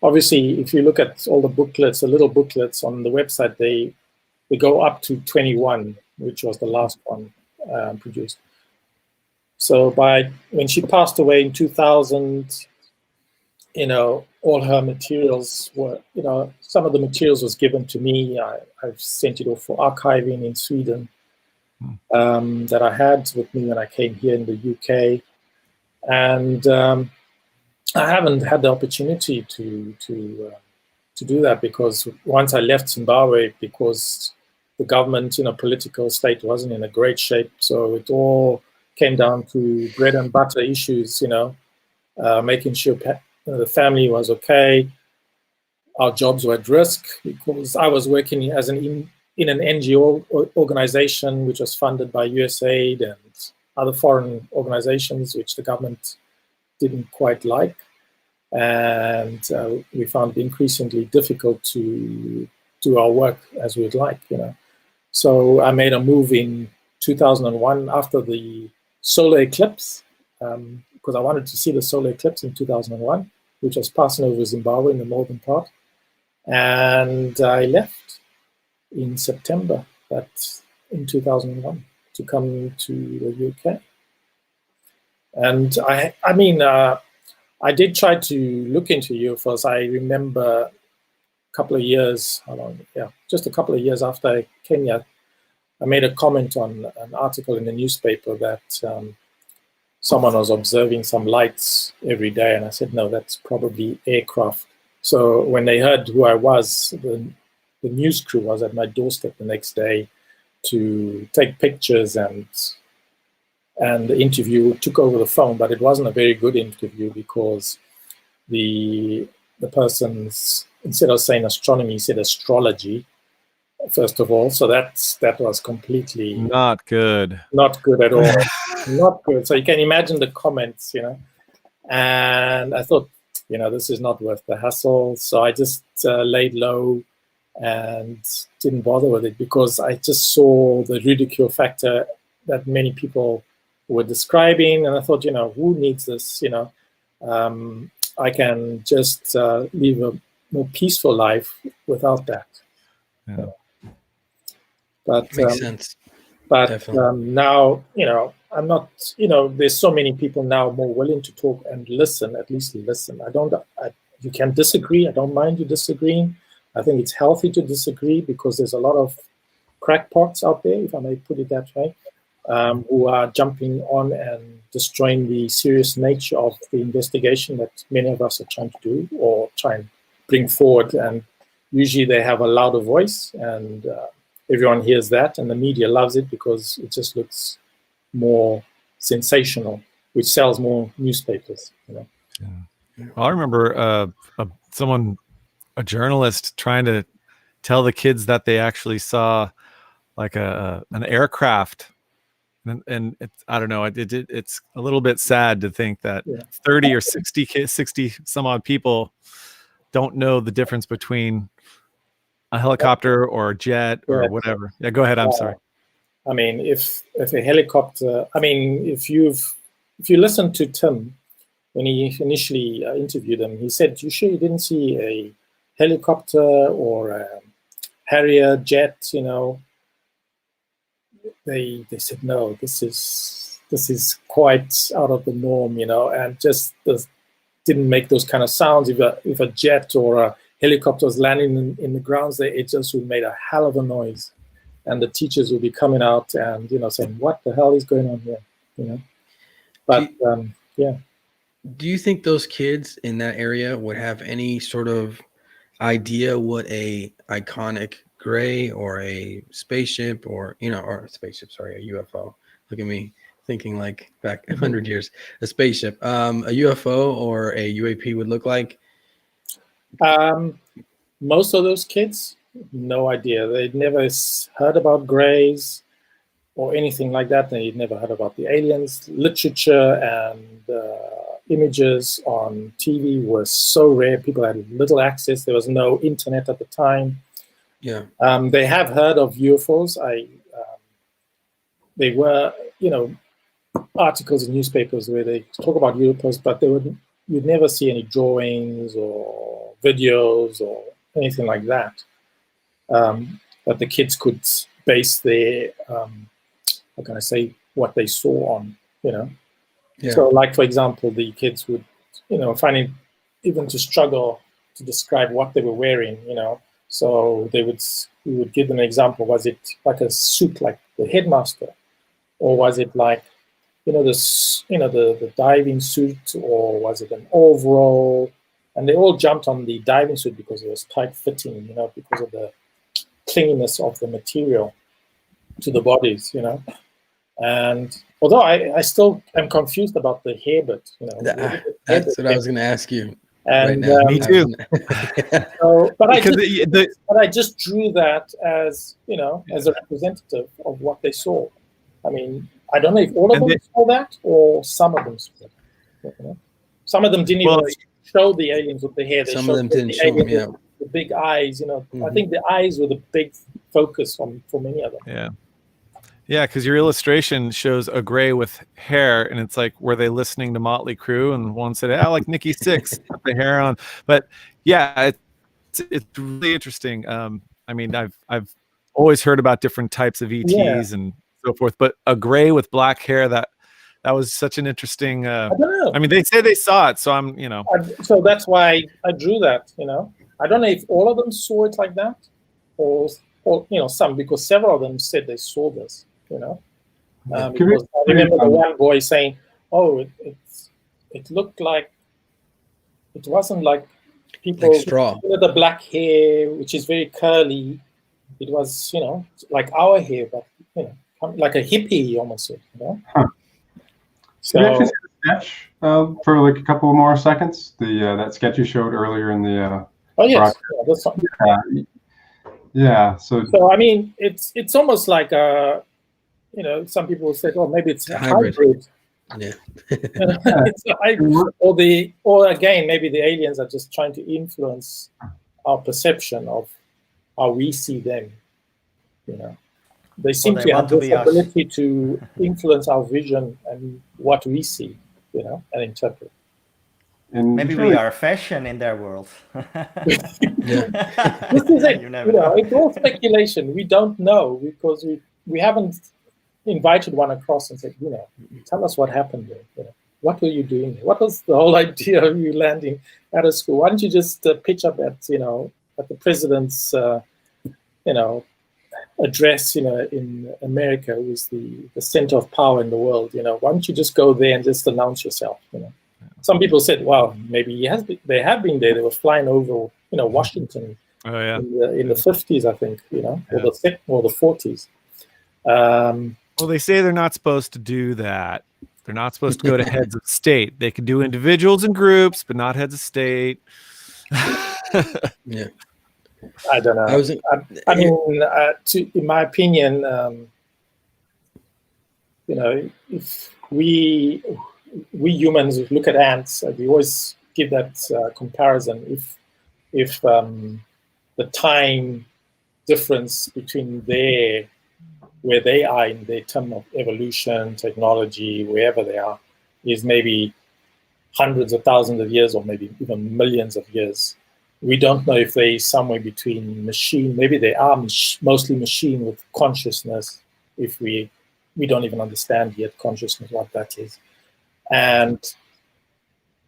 Obviously, if you look at all the booklets, the little booklets on the website, they go up to 21, which was the last one produced. So when she passed away in 2000, all her materials were, some of the materials was given to me. I've sent it off for archiving in Sweden that I had with me when I came here in the UK. And I haven't had the opportunity to do that, because once I left Zimbabwe, because the government, political state wasn't in a great shape, so it all came down to bread and butter issues, making sure the family was okay. Our jobs were at risk, because I was working as in an NGO organization which was funded by USAID and other foreign organizations which the government didn't quite like, and we found it increasingly difficult to do our work as we'd like, So I made a move in 2001 after the solar eclipse, because I wanted to see the solar eclipse in 2001, which was passing over Zimbabwe in the northern part. And I left in September in 2001 to come to the UK. And I did try to look into UFOs. I remember a couple of years, just a couple of years after I came here, I made a comment on an article in the newspaper that someone was observing some lights every day, and I said, no, that's probably aircraft. So when they heard who I was, the news crew was at my doorstep the next day to take pictures, and the interview took over the phone, but it wasn't a very good interview because the person's, instead of saying astronomy, he said astrology, first of all. So that was completely not good. Not good at all. Not good. So you can imagine the comments, And I thought, this is not worth the hassle. So I just laid low and didn't bother with it because I just saw the ridicule factor that many people were describing, and I thought, who needs this? I can just live a more peaceful life without that. Yeah. But makes sense. But now, I'm not. There's so many people now more willing to talk and listen. At least listen. You can disagree. I don't mind you disagreeing. I think it's healthy to disagree because there's a lot of crackpots out there, if I may put it that way, who are jumping on and destroying the serious nature of the investigation that many of us are trying to do or try and bring forward. And usually they have a louder voice, and everyone hears that, and the media loves it because it just looks more sensational, which sells more newspapers. Yeah. Well, I remember a journalist trying to tell the kids that they actually saw like an aircraft, and I don't know, it's a little bit sad to think that 30 or 60 some odd people don't know the difference between a helicopter or a jet or whatever. Yeah, go ahead. I'm sorry. I mean, if a helicopter, if you listen to Tim when he initially interviewed him, he said, "You sure you didn't see a helicopter or a Harrier jet?" They said, "No, this is quite out of the norm," and just didn't make those kind of sounds. If a jet or a helicopter was landing in the grounds there, it just would make a hell of a noise, and the teachers would be coming out and saying, "What the hell is going on here?" But Do you think those kids in that area would have any sort of idea what a iconic gray or a spaceship or a UFO? Look at me thinking like back 100 years, a spaceship, a UFO or a UAP would look like? Most of those kids, no idea. They'd never heard about grays or anything like that. They'd never heard about the aliens. Literature and images on TV were so rare. People had little access. There was no internet at the time. Yeah. They have heard of UFOs. They were, articles in newspapers where they talk about UFOs, but you'd never see any drawings or videos or anything like that. That the kids could base their, what they saw on, Yeah. So, like, for example, the kids would, find it even to struggle to describe what they were wearing, So we would give them an example. Was it like a suit like the headmaster? Or was it like, the diving suit? Or was it an overall? And they all jumped on the diving suit because it was tight fitting, because of the clinginess of the material to the bodies, And although I still am confused about the hair bit, That's what I was going to ask you. And right now. Me too. But I just drew that as as a representative of what they saw. I mean, I don't know if all of them saw that or some of them saw it. Some of them didn't even show the aliens with the hair. They some of them didn't show them, with the big eyes. I think the eyes were the big focus for many of them. Yeah. Yeah, because your illustration shows a gray with hair, and it's like, were they listening to Motley Crue? And one said, "I like Nikki Sixx, put the hair on." But yeah, it's really interesting. I mean, I've always heard about different types of ETs and so forth, but a gray with black hair, that was such an interesting. I don't know. I mean, they say they saw it, so I'm, so that's why I drew that. I don't know if all of them saw it like that, or some, because several of them said they saw this. Because I remember the one boy saying, "Oh, it looked like it wasn't like people like straw with the black hair, which is very curly. It was, like our hair, but like a hippie almost, Huh. So, can you actually see the sketch for like a couple more seconds? That sketch you showed earlier in the. Oh yes, that's fine. Yeah. So I mean, it's almost like some people say, "Oh, maybe it's a hybrid." Yeah. It's a hybrid. Or again, maybe the aliens are just trying to influence our perception of how we see them. They seem to have this ability to influence our vision and what we see, and interpret. And maybe we are fashion in their world. This is it. It's all speculation. We don't know because we haven't invited one across and said, tell us what happened there. What were you doing there? What was the whole idea of you landing at a school? Why don't you just pitch up at the president's address in America, who's the center of power in the world? Why don't you just go there and just announce yourself? Some people said, well, maybe they have been there. They were flying over Washington in the 50s, I think, or the 40s. Well, they say they're not supposed to do that. They're not supposed to go to heads of state. They can do individuals and groups, but not heads of state. Yeah. I don't know. In my opinion, if we humans look at ants, we always give that comparison. If the time difference between where they are in their term of evolution, technology, wherever they are, is maybe hundreds of thousands of years or maybe even millions of years. We don't know if they're somewhere between machine. Maybe they are mostly machine with consciousness. If we don't even understand yet consciousness, what that is. And,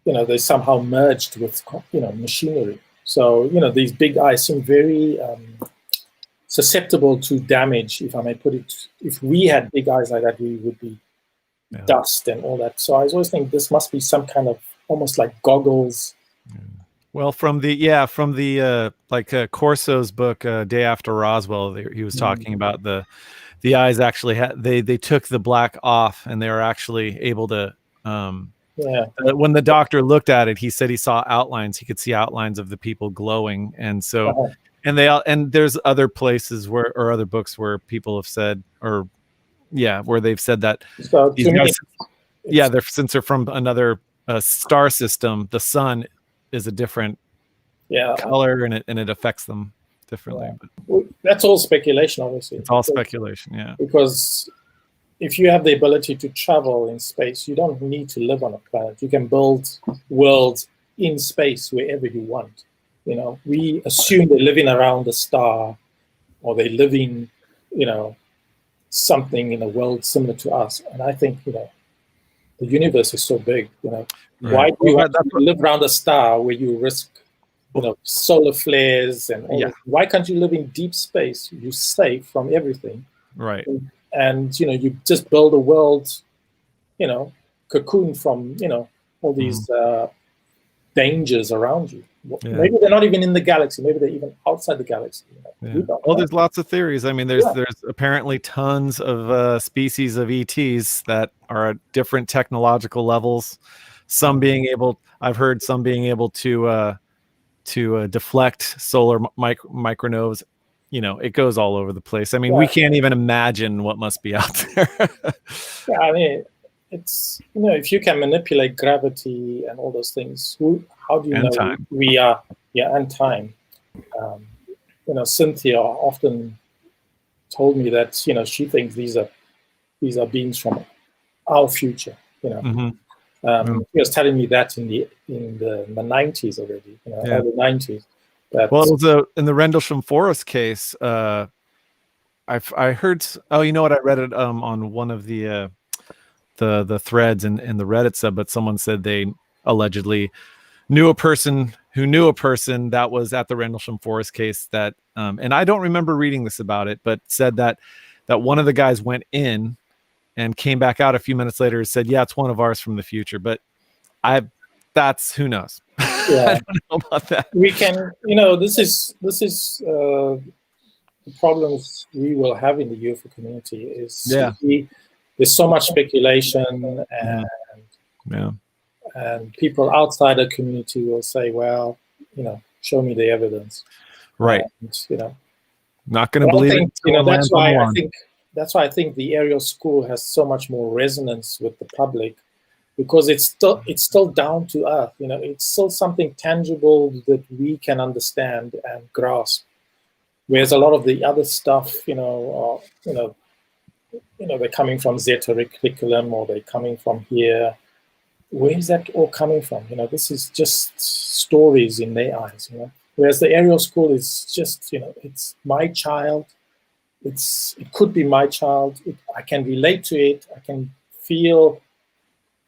they somehow merged with, machinery. So, these big eyes seem very susceptible to damage, if I may put it. If we had big eyes like that, we would be dust and all that. So I always think this must be some kind of almost like goggles. Well, from the Corso's book, Day After Roswell, he was talking about the eyes actually they took the black off, and they were actually able to. When the doctor looked at it, he said he saw outlines. He could see outlines of the people glowing, and so. And there's other places or other books where people have said, where they've said that these guys, since they're from another star system, the sun is a different color, and it affects them differently. Yeah. Well, that's all speculation, obviously. It's all speculation, yeah. Because if you have the ability to travel in space, you don't need to live on a planet. You can build worlds in space wherever you want. We assume they're living around a star, or they're living, something in a world similar to us. And I think, the universe is so big, Right. Why do you have to live around a star where you risk, solar flares and all that? Why can't you live in deep space? You're safe from everything. Right. And you just build a world, cocoon from, all these dangers around you. Maybe they're not even in the galaxy. Maybe they're even outside the galaxy. Well, there's lots of theories. I mean, there's apparently tons of species of ETs that are at different technological levels. Some being able, I've heard some being able to deflect solar micronovas. It goes all over the place. I mean, we can't even imagine what must be out there. I mean, it's, if you can manipulate gravity and all those things, how do you know time. we are, and time. Cynthia often told me that, she thinks these are beings from our future, He was telling me that in the 90s already, early 90s. Well, it was in the Rendlesham Forest case. I heard. Oh, you know what? I read it on one of the threads in the Reddit sub, but someone said they allegedly knew a person who knew a person that was at the Rendlesham Forest case. That and I don't remember reading this about it, but said that one of the guys went in and came back out a few minutes later and said, "Yeah, it's one of ours from the future." But that's who knows. Yeah. I don't know about that. We can, this is the problems we will have in the UFO community is there's so much speculation and people outside the community will say, well, show me the evidence. Right. And, not going to believe it. That's why I think the Ariel school has so much more resonance with the public, because it's still down to earth. It's still something tangible that we can understand and grasp. Whereas a lot of the other stuff, they're coming from Zeta Reticulum, or they're coming from here. Where is that all coming from? This is just stories in their eyes. Whereas the Ariel school is just, it's my child. It could be my child. I can relate to it. I can feel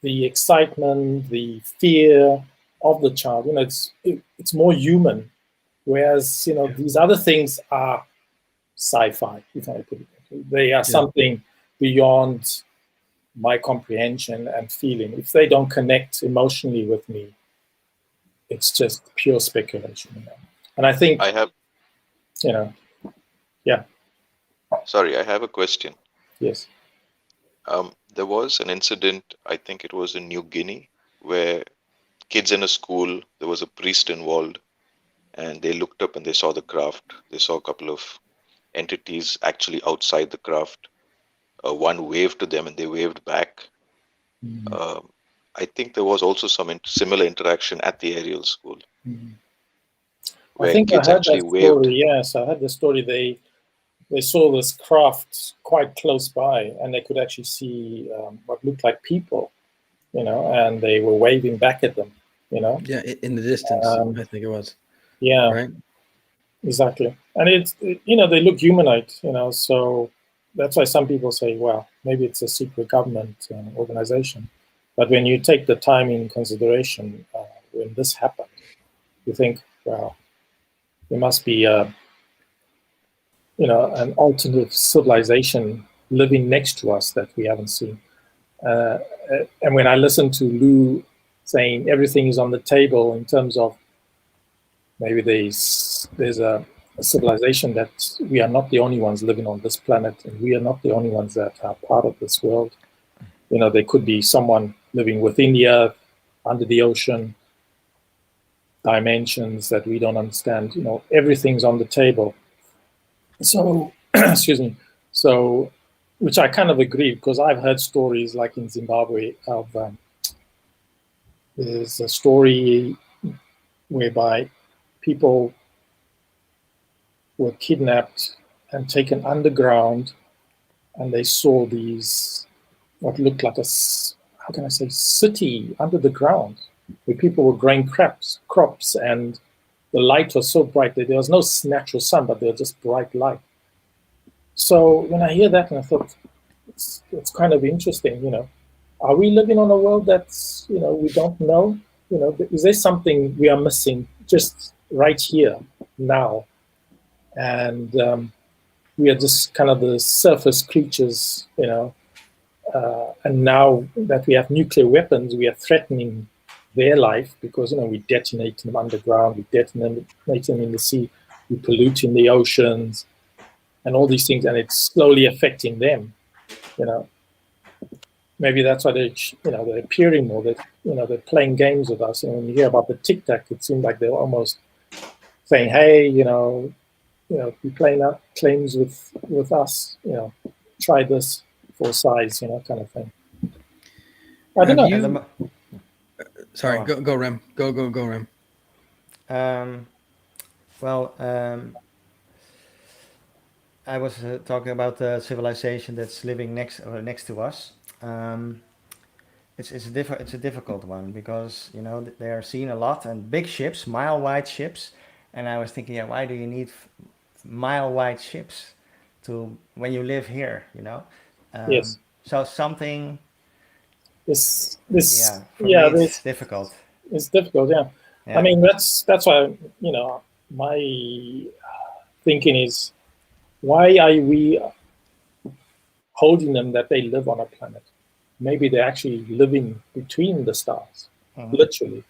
the excitement, the fear of the child. It's more human. Whereas, these other things are sci-fi, if I put it. They are something beyond my comprehension and feeling. If they don't connect emotionally with me, it's just pure speculation. And I think I have. Yeah. Sorry, I have a question. Yes. There was an incident, I think it was in New Guinea, where kids in a school, there was a priest involved, and they looked up and they saw the craft. They saw a couple of entities actually outside the craft. One waved to them and they waved back. Mm-hmm. I think there was also some similar interaction at the Ariel school. Mm-hmm. Where I think kids I heard actually that waved. story. Yes, I heard the story. They saw this craft quite close by, and they could actually see what looked like people, and they were waving back at them, Yeah, in the distance, I think it was. Yeah, right. Exactly, and they look humanoid, so that's why some people say, well, maybe it's a secret government organization. But when you take the time in consideration, when this happened, you think, well, there must be an alternative civilization living next to us that we haven't seen. And when I listen to Lou saying everything is on the table in terms of maybe there's a civilization that we are not the only ones living on this planet, and we are not the only ones that are part of this world. There could be someone living within the earth, under the ocean, dimensions that we don't understand. Everything's on the table. So, excuse me. So, which I kind of agree, because I've heard stories like in Zimbabwe of there's a story whereby people were kidnapped and taken underground, and they saw these what looked like city under the ground, where people were growing crops, and the light was so bright that there was no natural sun, but there was just bright light. So when I hear that, and I thought, it's kind of interesting, Are we living on a world that's, we don't know? Is there something we are missing just right here, now? And we are just kind of the surface creatures, and now that we have nuclear weapons, we are threatening their life because, we detonate them underground, we detonate them in the sea, we pollute in the oceans, and all these things, and it's slowly affecting them, Maybe that's why they're appearing more. They're playing games with us. And when you hear about the Tic Tac, it seemed like they're almost saying, "Hey, be playing up claims with us. Try this for size, kind of thing." I don't know. Sorry, go Rem. Go Rem. Well, I was talking about the civilization that's living next to us. It's a difficult one because they are seen a lot and big ships, mile wide ships, and I was thinking, yeah, why do you need mile wide ships to when you live here? Yes. So something. This For me it's difficult. It's difficult, yeah. I mean, that's why my thinking is, why are we holding them that they live on a planet? Maybe they're actually living between the stars, literally.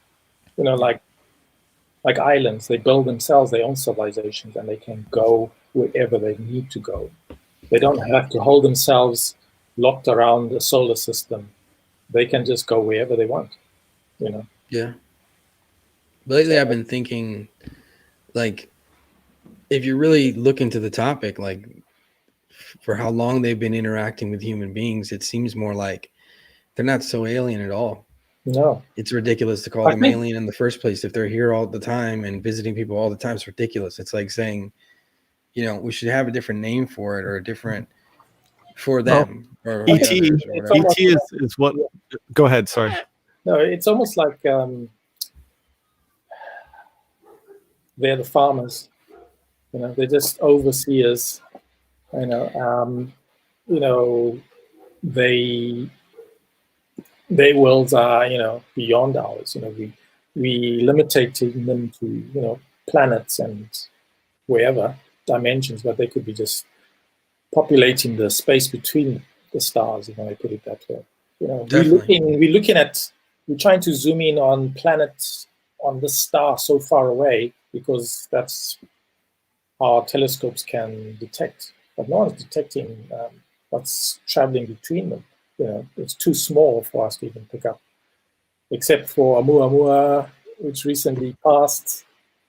Like islands, they build themselves their own civilizations, and they can go wherever they need to go. They don't have to hold themselves locked around the solar system. They can just go wherever they want. Yeah. But lately, I've been thinking, like, if you really look into the topic, like, for how long they've been interacting with human beings, it seems more like they're not so alien at all. No. It's ridiculous to call them alien in the first place. If they're here all the time and visiting people all the time, it's ridiculous. It's like saying, we should have a different name for it, or a different for them. Or ET is what. Go ahead. Sorry. No, it's almost like they're the farmers. They're just overseers. Their worlds are beyond ours. We limitating them to planets and wherever dimensions, but they could be just populating the space between the stars, if I put it that way. We're trying to zoom in on planets on the star so far away because that's how our telescopes can detect. But no one's detecting what's traveling between them. It's too small for us to even pick up, except for Oumuamua, which recently passed,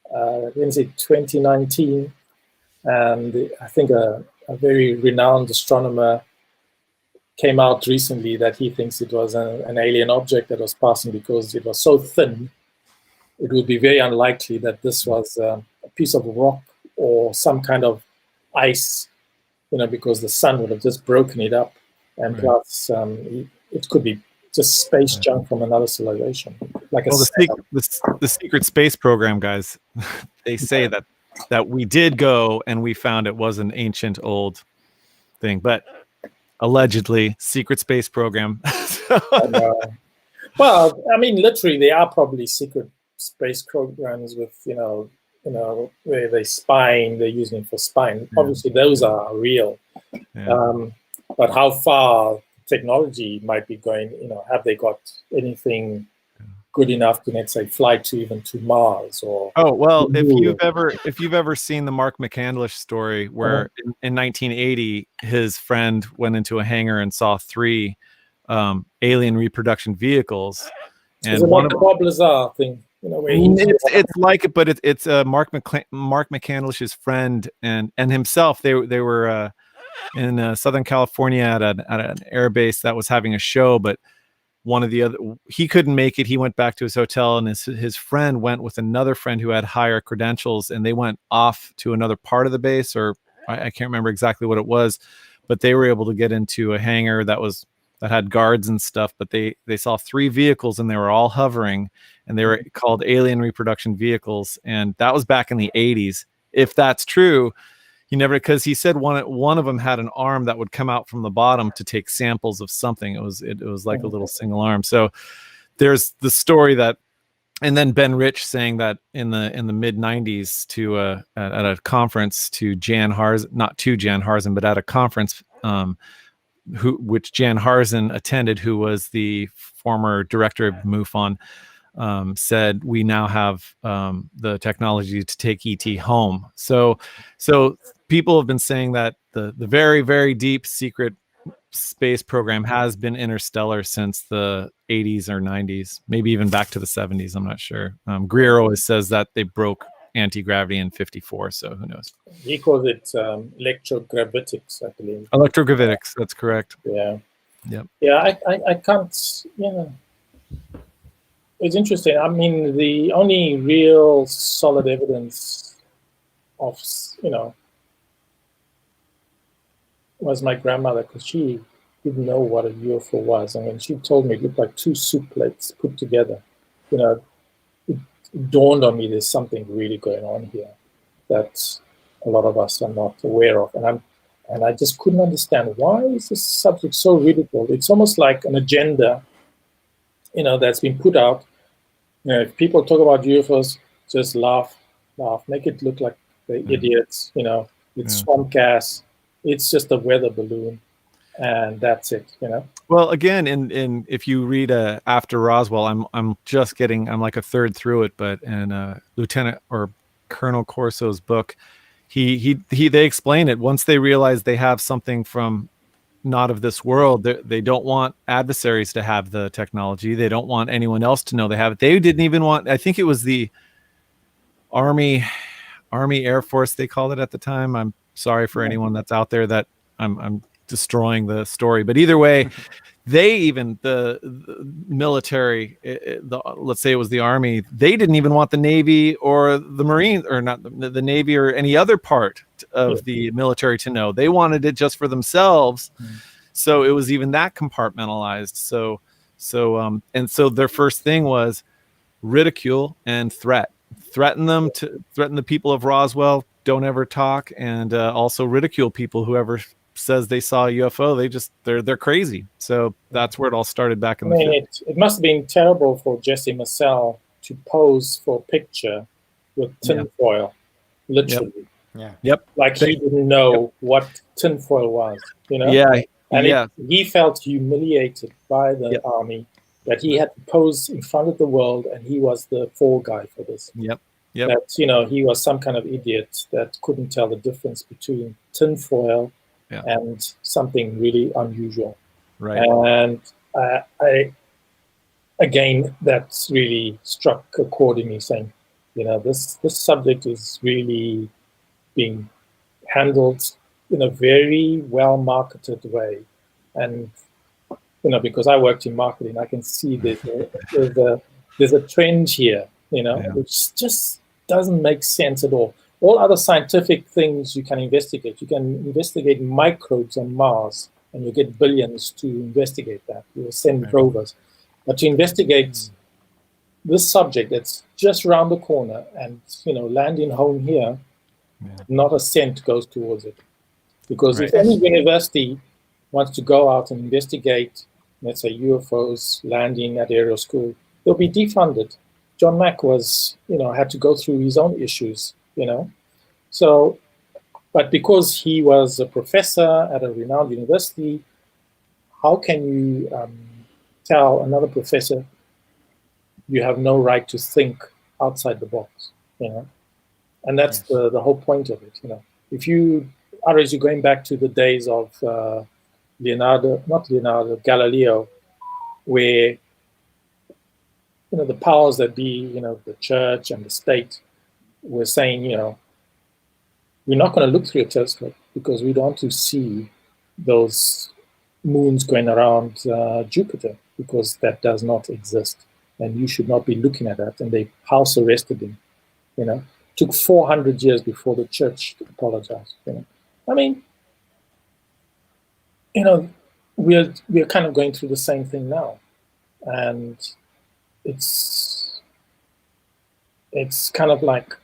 2019, and I think a very renowned astronomer came out recently that he thinks it was an alien object that was passing because it was so thin. It would be very unlikely that this was a piece of rock or some kind of ice, because the sun would have just broken it up. And plus, it could be just space junk from another civilization. The secret space program guys, they say that we did go and we found it was an ancient old thing, but allegedly secret space program. Well, I mean, literally, they are probably secret space programs with where they're spying. They're using it for spying. Obviously, those are real. But how far technology might be going, have they got anything good enough to, let's say, fly to Mars or? Oh, well, if you've ever seen the Mark McCandlish story where in 1980 his friend went into a hangar and saw 3 alien reproduction vehicles, and one of the Bob Lazar thing, it's like it, but it's Mark McCandlish's friend and himself. They were in Southern California at an air base that was having a show, but he couldn't make it. He went back to his hotel, and his friend went with another friend who had higher credentials, and they went off to another part of the base, or I can't remember exactly what it was, but they were able to get into a hangar that had guards and stuff, but they saw 3 vehicles and they were all hovering, and they were called alien reproduction vehicles. And that was back in the 80s. If that's true, because he said one of them had an arm that would come out from the bottom to take samples of something. It was like a little single arm. So there's the story that, and then Ben Rich saying that in the mid 90s at a conference to Jan Harz, not to Jan Harzen, but at a conference, which Jan Harzen attended, who was the former director of MUFON, said we now have the technology to take ET home. So people have been saying that the very, very deep secret space program has been interstellar since the 80s or 90s, maybe even back to the 70s. I'm not sure. Greer always says that they broke anti-gravity in 54, so who knows. He calls it electrogravitics, I believe. Electrogravitics, that's correct. Yeah. Yep. Yeah, I can't. Yeah, it's interesting. I mean, the only real solid evidence of, was my grandmother, because she didn't know what a UFO was. And when she told me it looked like two soup plates put together, it dawned on me there's something really going on here that a lot of us are not aware of. And I just couldn't understand, why is this subject so ridiculed? It's almost like an agenda, that's been put out. If people talk about UFOs, just laugh, make it look like the idiots. It's swamp gas. It's just a weather balloon, and that's it. Well, again, in if you read After Roswell, I'm like a third through it, but in Lieutenant or Colonel Corso's book, they explain it. Once they realize they have something from not of this world, they don't want adversaries to have the technology. They don't want anyone else to know they have it. They didn't even want, I think it was the Army Air Force, they called it at the time. I'm sorry for anyone that's out there that I'm destroying the story, but either way, they even the military, let's say it was the Army, they didn't even want the Navy or the Marines, or not the Navy or any other part of the military to know. They wanted it just for themselves. So it was even that compartmentalized. So their first thing was ridicule and threaten the people of Roswell, don't ever talk, and also ridicule people whoever says they saw a UFO. They're crazy. So that's where it all started back in the 50s. It must have been terrible for Jesse Marcel to pose for a picture with tinfoil, literally. Yep. Like he didn't know what tinfoil was, Yeah. And he felt humiliated by the Army, that he had to pose in front of the world, and he was the fall guy for this. Yep. That, he was some kind of idiot that couldn't tell the difference between tinfoil and something really unusual. Right. And again, that's really struck a chord in me, saying, this subject is really being handled in a very well marketed way. And because I worked in marketing, I can see there's a trend here, which just doesn't make sense at all. All other scientific things you can investigate. You can investigate microbes on Mars, and you get billions to investigate that. You'll send rovers. But to investigate this subject that's just around the corner and, landing home here, not a cent goes towards it. Because if any university wants to go out and investigate, let's say, UFOs landing at Ariel School, they'll be defunded. John Mack had to go through his own issues, So, but because he was a professor at a renowned university, how can you tell another professor you have no right to think outside the box, And that's the whole point of it, If you, otherwise you're going back to the days of Galileo, where the powers that be, the church and the state, were saying, we're not going to look through a telescope because we don't want to see those moons going around Jupiter, because that does not exist, and you should not be looking at that. And they house arrested him. Took 400 years before the church apologized. I mean, we're kind of going through the same thing now, and it's kind of like,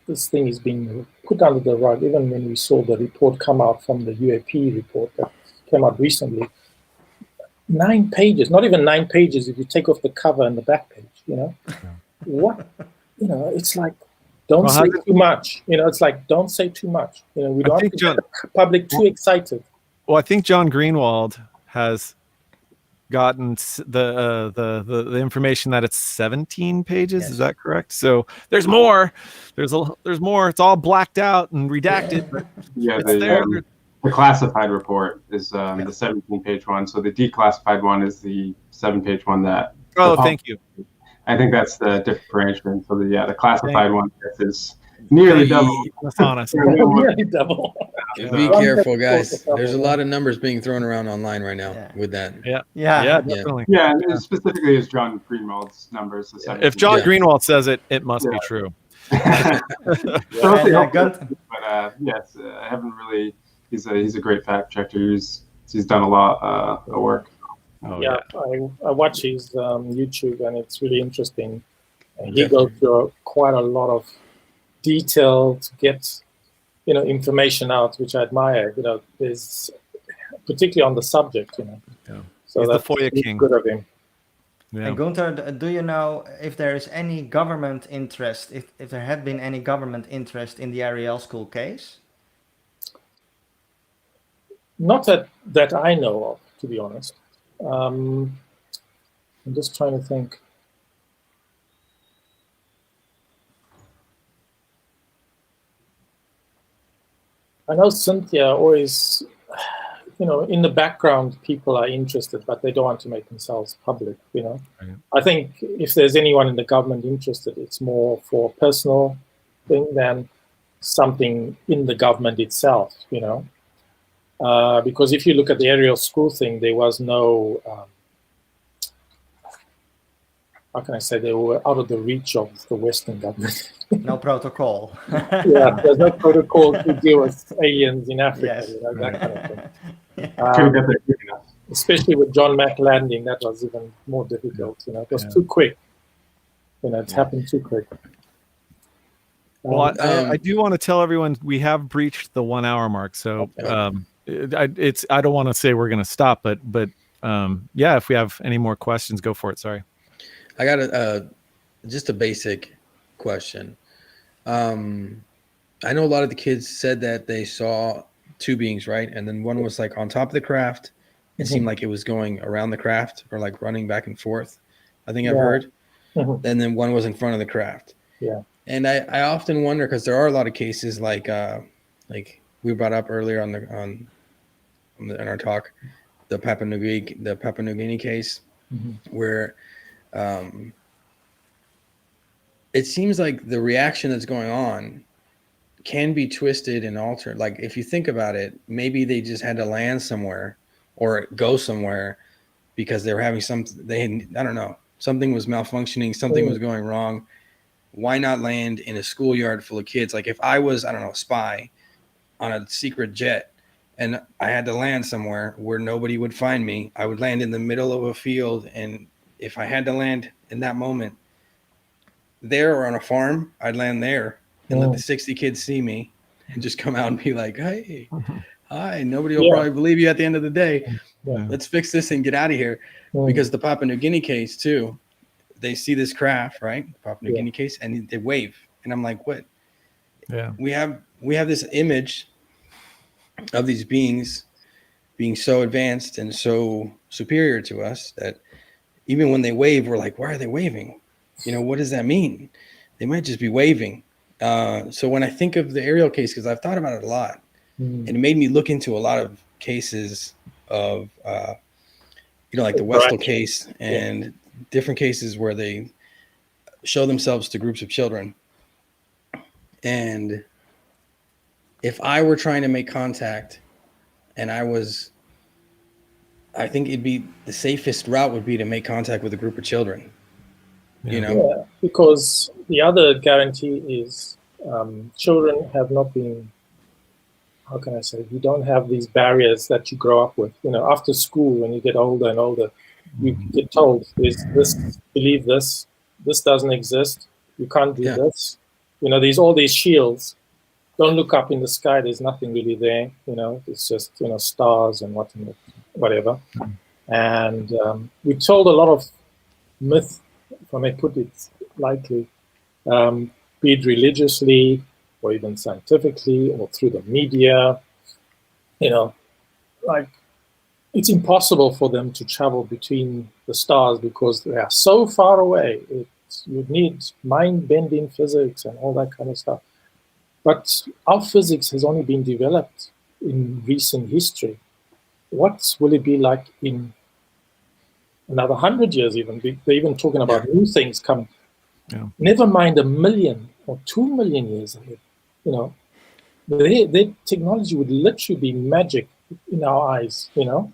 this thing is being put under the rug. Even when we saw the report come out from the UAP report that came out recently, 9 pages, not even 9 pages if you take off the cover and the back page, What? It's like, don't say too much. It's like, don't say too much. We don't have to get the public too excited. Well, I think John Greenwald has gotten the information that it's 17 pages. Yes. Is that correct? So there's more. There's more. It's all blacked out and redacted. But the classified report is the 17-page one. So the declassified one is the 7-page one that. Oh, thank you. I think that's the differentiation. So the classified one is nearly double. That's honest. Nearly double. Be careful, guys. There's a lot of numbers being thrown around online right now with that. Yeah, definitely. Yeah, and specifically as John Greenwald's numbers. If John Greenwald says it, it must be true. Yes, I haven't really. He's a great fact checker. He's done a lot of work. I watch his YouTube, and it's really interesting. And he goes through quite a lot of detail to get, information out, which I admire. There's particularly on the subject, So he's that's the FOIA king. Good of him. Yeah. And Gunter, do you know if there is any government interest, if there had been any government interest in the Ariel school case? Not that I know of, to be honest. I'm just trying to think. I know Cynthia always, in the background, people are interested, but they don't want to make themselves public, Right. I think if there's anyone in the government interested, it's more for a personal thing than something in the government itself, Because if you look at the Ariel school thing, there was no, how can I say, they were out of the reach of the Western government. No protocol. There's no protocol to deal with aliens in Africa, that kind of thing. Especially with John Mack landing, that was even more difficult. It was too quick. It's happened too quick. Well, I do want to tell everyone we have breached the 1 hour mark, so I don't want to say we're going to stop, but if we have any more questions, go for it. Sorry. I got just a basic question. I know a lot of the kids said that they saw two beings, right? And then one was like on top of the craft. It seemed like it was going around the craft or like running back and forth. I think I've heard. And then one was in front of the craft. Yeah. And I often wonder, because there are a lot of cases like we brought up earlier in our talk, the Papua New Guinea case, where it seems like the reaction that's going on can be twisted and altered. Like if you think about it, maybe they just had to land somewhere or go somewhere because they were having I don't know, something was malfunctioning, something was going wrong. Why not land in a schoolyard full of kids? Like if I was, I don't know, a spy on a secret jet and I had to land somewhere where nobody would find me, I would land in the middle of a field. And if I had to land in that moment there or on a farm, I'd land there and let the 60 kids see me and just come out and be like, hey, hi, nobody will probably believe you at the end of the day. Let's fix this and get out of here. Because the Papua New Guinea case too, they see this craft, right? The Papua New Guinea case, and they wave. And I'm like, what? Yeah. We have this image of these beings being so advanced and so superior to us that even when they wave, we're like, why are they waving? What does that mean? They might just be waving. So when I think of the Ariel case, because I've thought about it a lot, and it made me look into a lot of cases of, like the Westall case and different cases where they show themselves to groups of children. And if I were trying to make contact and I think it'd be the safest route would be to make contact with a group of children. Yeah, because the other guarantee is children have not been, how can I say, you don't have these barriers that you grow up with. After school, when you get older and older, you get told, there's this, believe this doesn't exist, you can't do this. There's all these shields. Don't look up in the sky, there's nothing really there. It's just, stars and whatever. And we told a lot of myth, if I may put it lightly, be it religiously or even scientifically or through the media, it's impossible for them to travel between the stars because they are so far away. You need mind-bending physics and all that kind of stuff. But our physics has only been developed in recent history. What will it be like in another 100 years even? They're even talking about new things coming. Never mind 1 million or 2 million years ahead. the technology would literally be magic in our eyes, you know?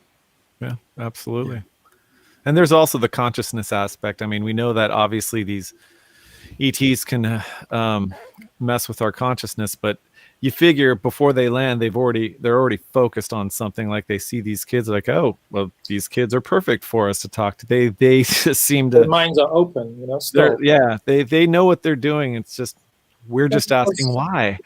Yeah, absolutely. And there's also the consciousness aspect. I mean, we know that obviously these ETs can mess with our consciousness, but you figure before they land, they're already focused on something. Like they see these kids, like, oh, well, these kids are perfect for us to talk to. They just seem to. Their minds are open, you know. Still. Yeah, they know what they're doing. It's just we're just asking why.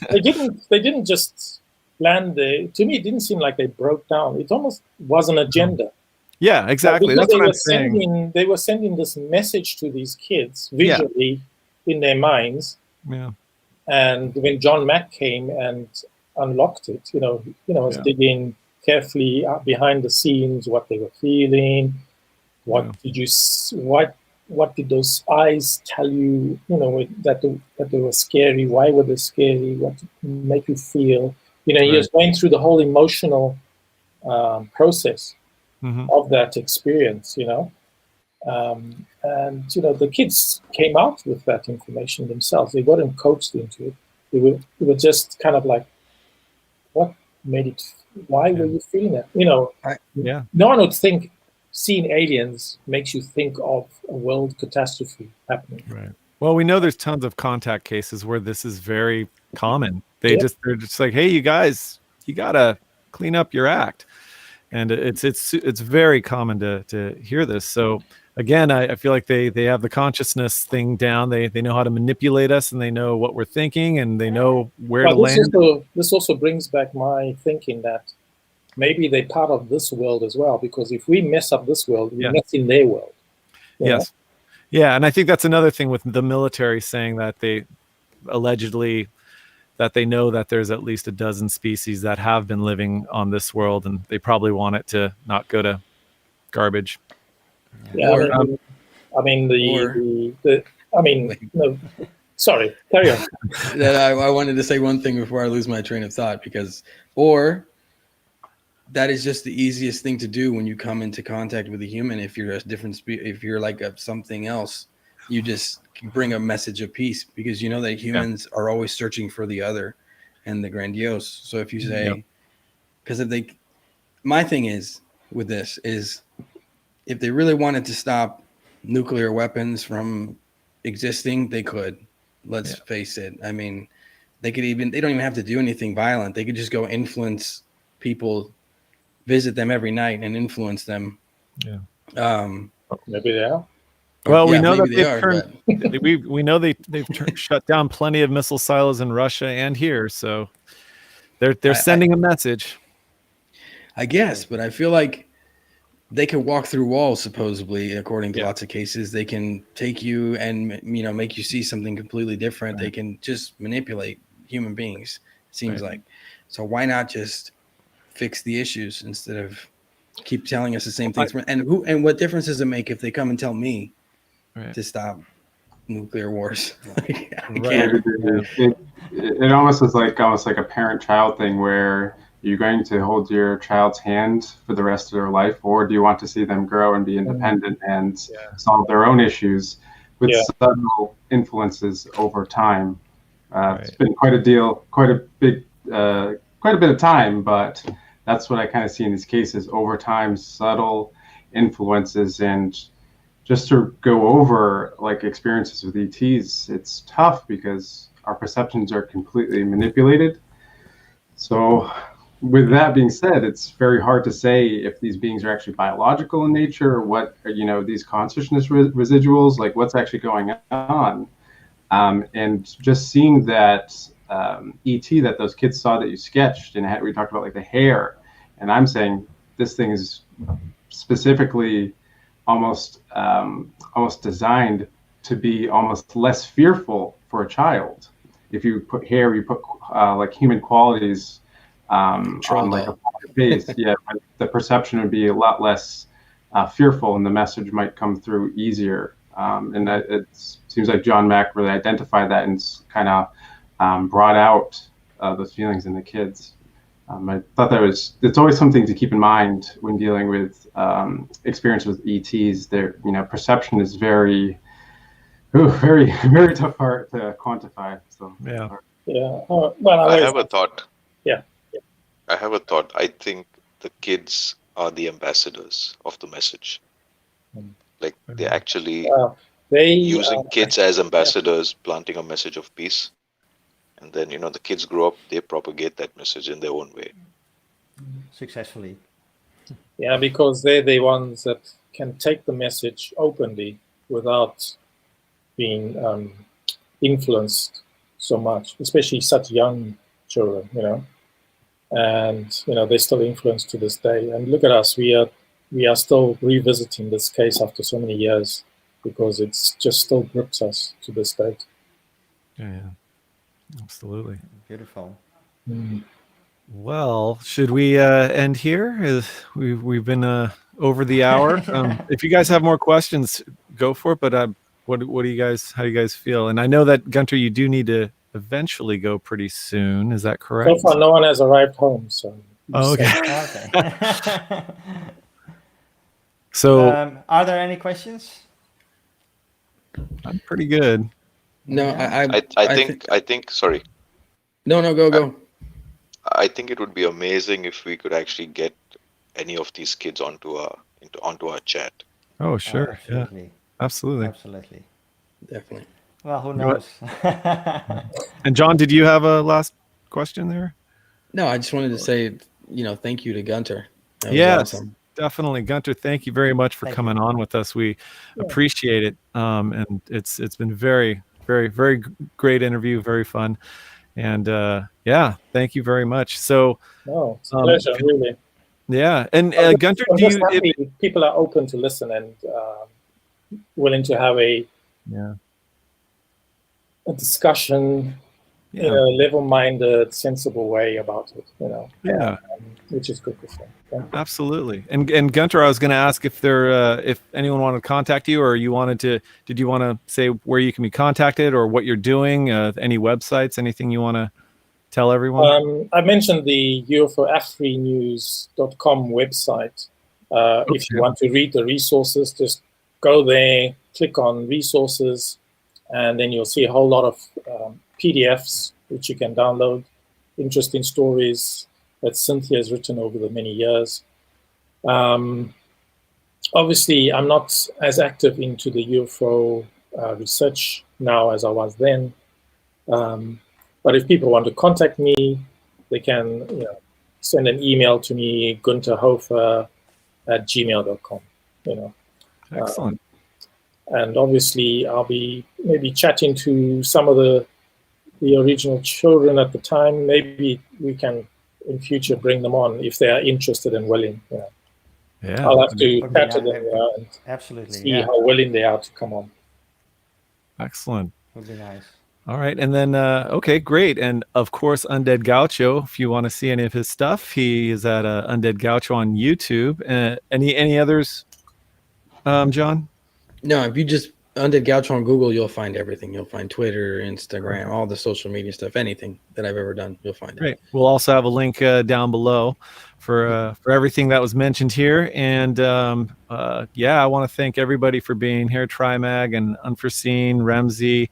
They didn't just land there. To me, it didn't seem like they broke down. It almost was an agenda. Yeah, exactly. That's what I'm saying. They were sending this message to these kids visually in their minds. Yeah. And when John Mack came and unlocked it, was digging carefully behind the scenes, what they were feeling, what did those eyes tell you, that they were scary? Why were they scary? What did make you feel? He was going through the whole emotional process of that experience, and the kids came out with that information themselves. They weren't coached into it. They were just kind of like, what made it? Why were you feeling that? No one would think seeing aliens makes you think of a world catastrophe happening. Right. Well, we know there's tons of contact cases where this is very common. They're just like, hey, you guys, you gotta clean up your act. And it's very common to hear this. So again, I feel like they have the consciousness thing down. They know how to manipulate us, and they know what we're thinking, and they know where to land. This also brings back my thinking that maybe they're part of this world as well, because if we mess up this world, we mess in their world. Yes. Yeah, and I think that's another thing with the military saying that they allegedly that they know that there's at least a dozen species that have been living on this world, and they probably want it to not go to garbage. Yeah, sorry, carry on. I wanted to say one thing before I lose my train of thought, that is just the easiest thing to do when you come into contact with a human. If you're a different if you're like something else, you just bring a message of peace, because you know that humans are always searching for the other and the grandiose. So if you say, because my thing is with this is, if they really wanted to stop nuclear weapons from existing, they could. Let's face it. I mean, they don't even have to do anything violent. They could just go influence people, visit them every night and influence them. Yeah. Maybe they are. Well, we know that we know they've shut down plenty of missile silos in Russia and here, so they're sending a message. I guess, but I feel like they can walk through walls, supposedly, according to lots of cases. They can take you and make you see something completely different. Right. They can just manipulate human beings, it seems like. So why not just fix the issues instead of keep telling us the same things? And what difference does it make if they come and tell me to stop nuclear wars? It almost is like a parent-child thing, where you're going to hold your child's hand for the rest of their life, or do you want to see them grow and be independent and solve their own issues with subtle influences over time? It's been quite a bit of time, but that's what I kind of see in these cases over time, subtle influences. And just to go over like experiences with ETs, it's tough because our perceptions are completely manipulated. So with that being said, it's very hard to say if these beings are actually biological in nature, or what, these consciousness residuals, like what's actually going on. And just seeing that ET that those kids saw that you sketched, and we talked about like the hair, and I'm saying this thing is specifically almost designed to be almost less fearful for a child. If you put hair, you put like human qualities on like a face, the perception would be a lot less fearful, and the message might come through easier. And it seems like John Mack really identified that and kind of brought out those feelings in the kids. I thought it's always something to keep in mind when dealing with experience with ETs. Their perception is very, very, very tough part to quantify. So Yeah. Well, I have a thought. Yeah. I have a thought. I think the kids are the ambassadors of the message. Like they're actually they using kids as ambassadors, planting a message of peace. And then, the kids grow up, they propagate that message in their own way. Successfully. Yeah, because they're the ones that can take the message openly without being influenced so much, especially such young children, and they're still influenced to this day. And look at us, we are still revisiting this case after so many years because it's just still grips us to this date. Yeah, absolutely. Beautiful. Well, should we end here? We've been over the hour. If you guys have more questions, go for it. But what do you guys? How do you guys feel? And I know that Gunter, you do need to eventually go pretty soon. Is that correct? So far, no one has arrived home. So. Oh, okay. Okay. So, are there any questions? I'm pretty good. No, Yeah. I think. Sorry. No, go. I think it would be amazing if we could actually get any of these kids onto our chat. Oh, sure. Absolutely. Yeah. Absolutely. Absolutely. Definitely. Well, who knows? And John, did you have a last question there? No, I just wanted to say, thank you to Gunter. Yes, awesome. Definitely. Gunter, thank you very much for coming on with us. We appreciate it. And it's been very, very, very great interview, very fun. And thank you very much. So it's a pleasure, really. Yeah. And Gunter, I'm just happy people are open to listen and willing to have a discussion in a level-minded, sensible way about it, which is good to see. Yeah. Absolutely. And Gunter, I was going to ask if if anyone wanted to contact you, or did you want to say where you can be contacted or what you're doing, any websites, anything you want to tell everyone? I mentioned the UFOAfrinews.com website. If you want to read the resources, just go there, click on resources, and then you'll see a whole lot of PDFs which you can download, interesting stories that Cynthia has written over the many years. Obviously, I'm not as active into the UFO research now as I was then. But if people want to contact me, they can send an email to me, gunterhofer@gmail.com. Excellent. And obviously, I'll be maybe chatting to some of the original children at the time. Maybe we can, in future, bring them on if they are interested and willing. Yeah. I'll have to chat to them and absolutely see how willing they are to come on. Excellent. Would be nice. All right. And then, okay, great. And of course, Undead Gaucho, if you want to see any of his stuff, he is at Undead Gaucho on YouTube. Any others, John? No, if you just Undead Gaucho on Google, you'll find everything. You'll find Twitter, Instagram, all the social media stuff, anything that I've ever done, you'll find it. Great. We'll also have a link down below for everything that was mentioned here. And I want to thank everybody for being here. TriMag and Unforeseen, Remzi,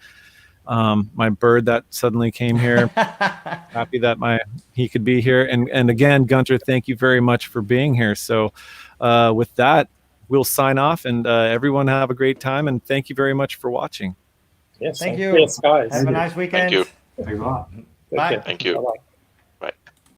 my bird that suddenly came here. Happy that he could be here. And again, Gunter, thank you very much for being here. So with that, we'll sign off, and everyone have a great time, and thank you very much for watching. Yes, thank you. Yes, guys. Have a nice weekend. Thank you. Thanks a lot. Bye. Thank you. Bye-bye.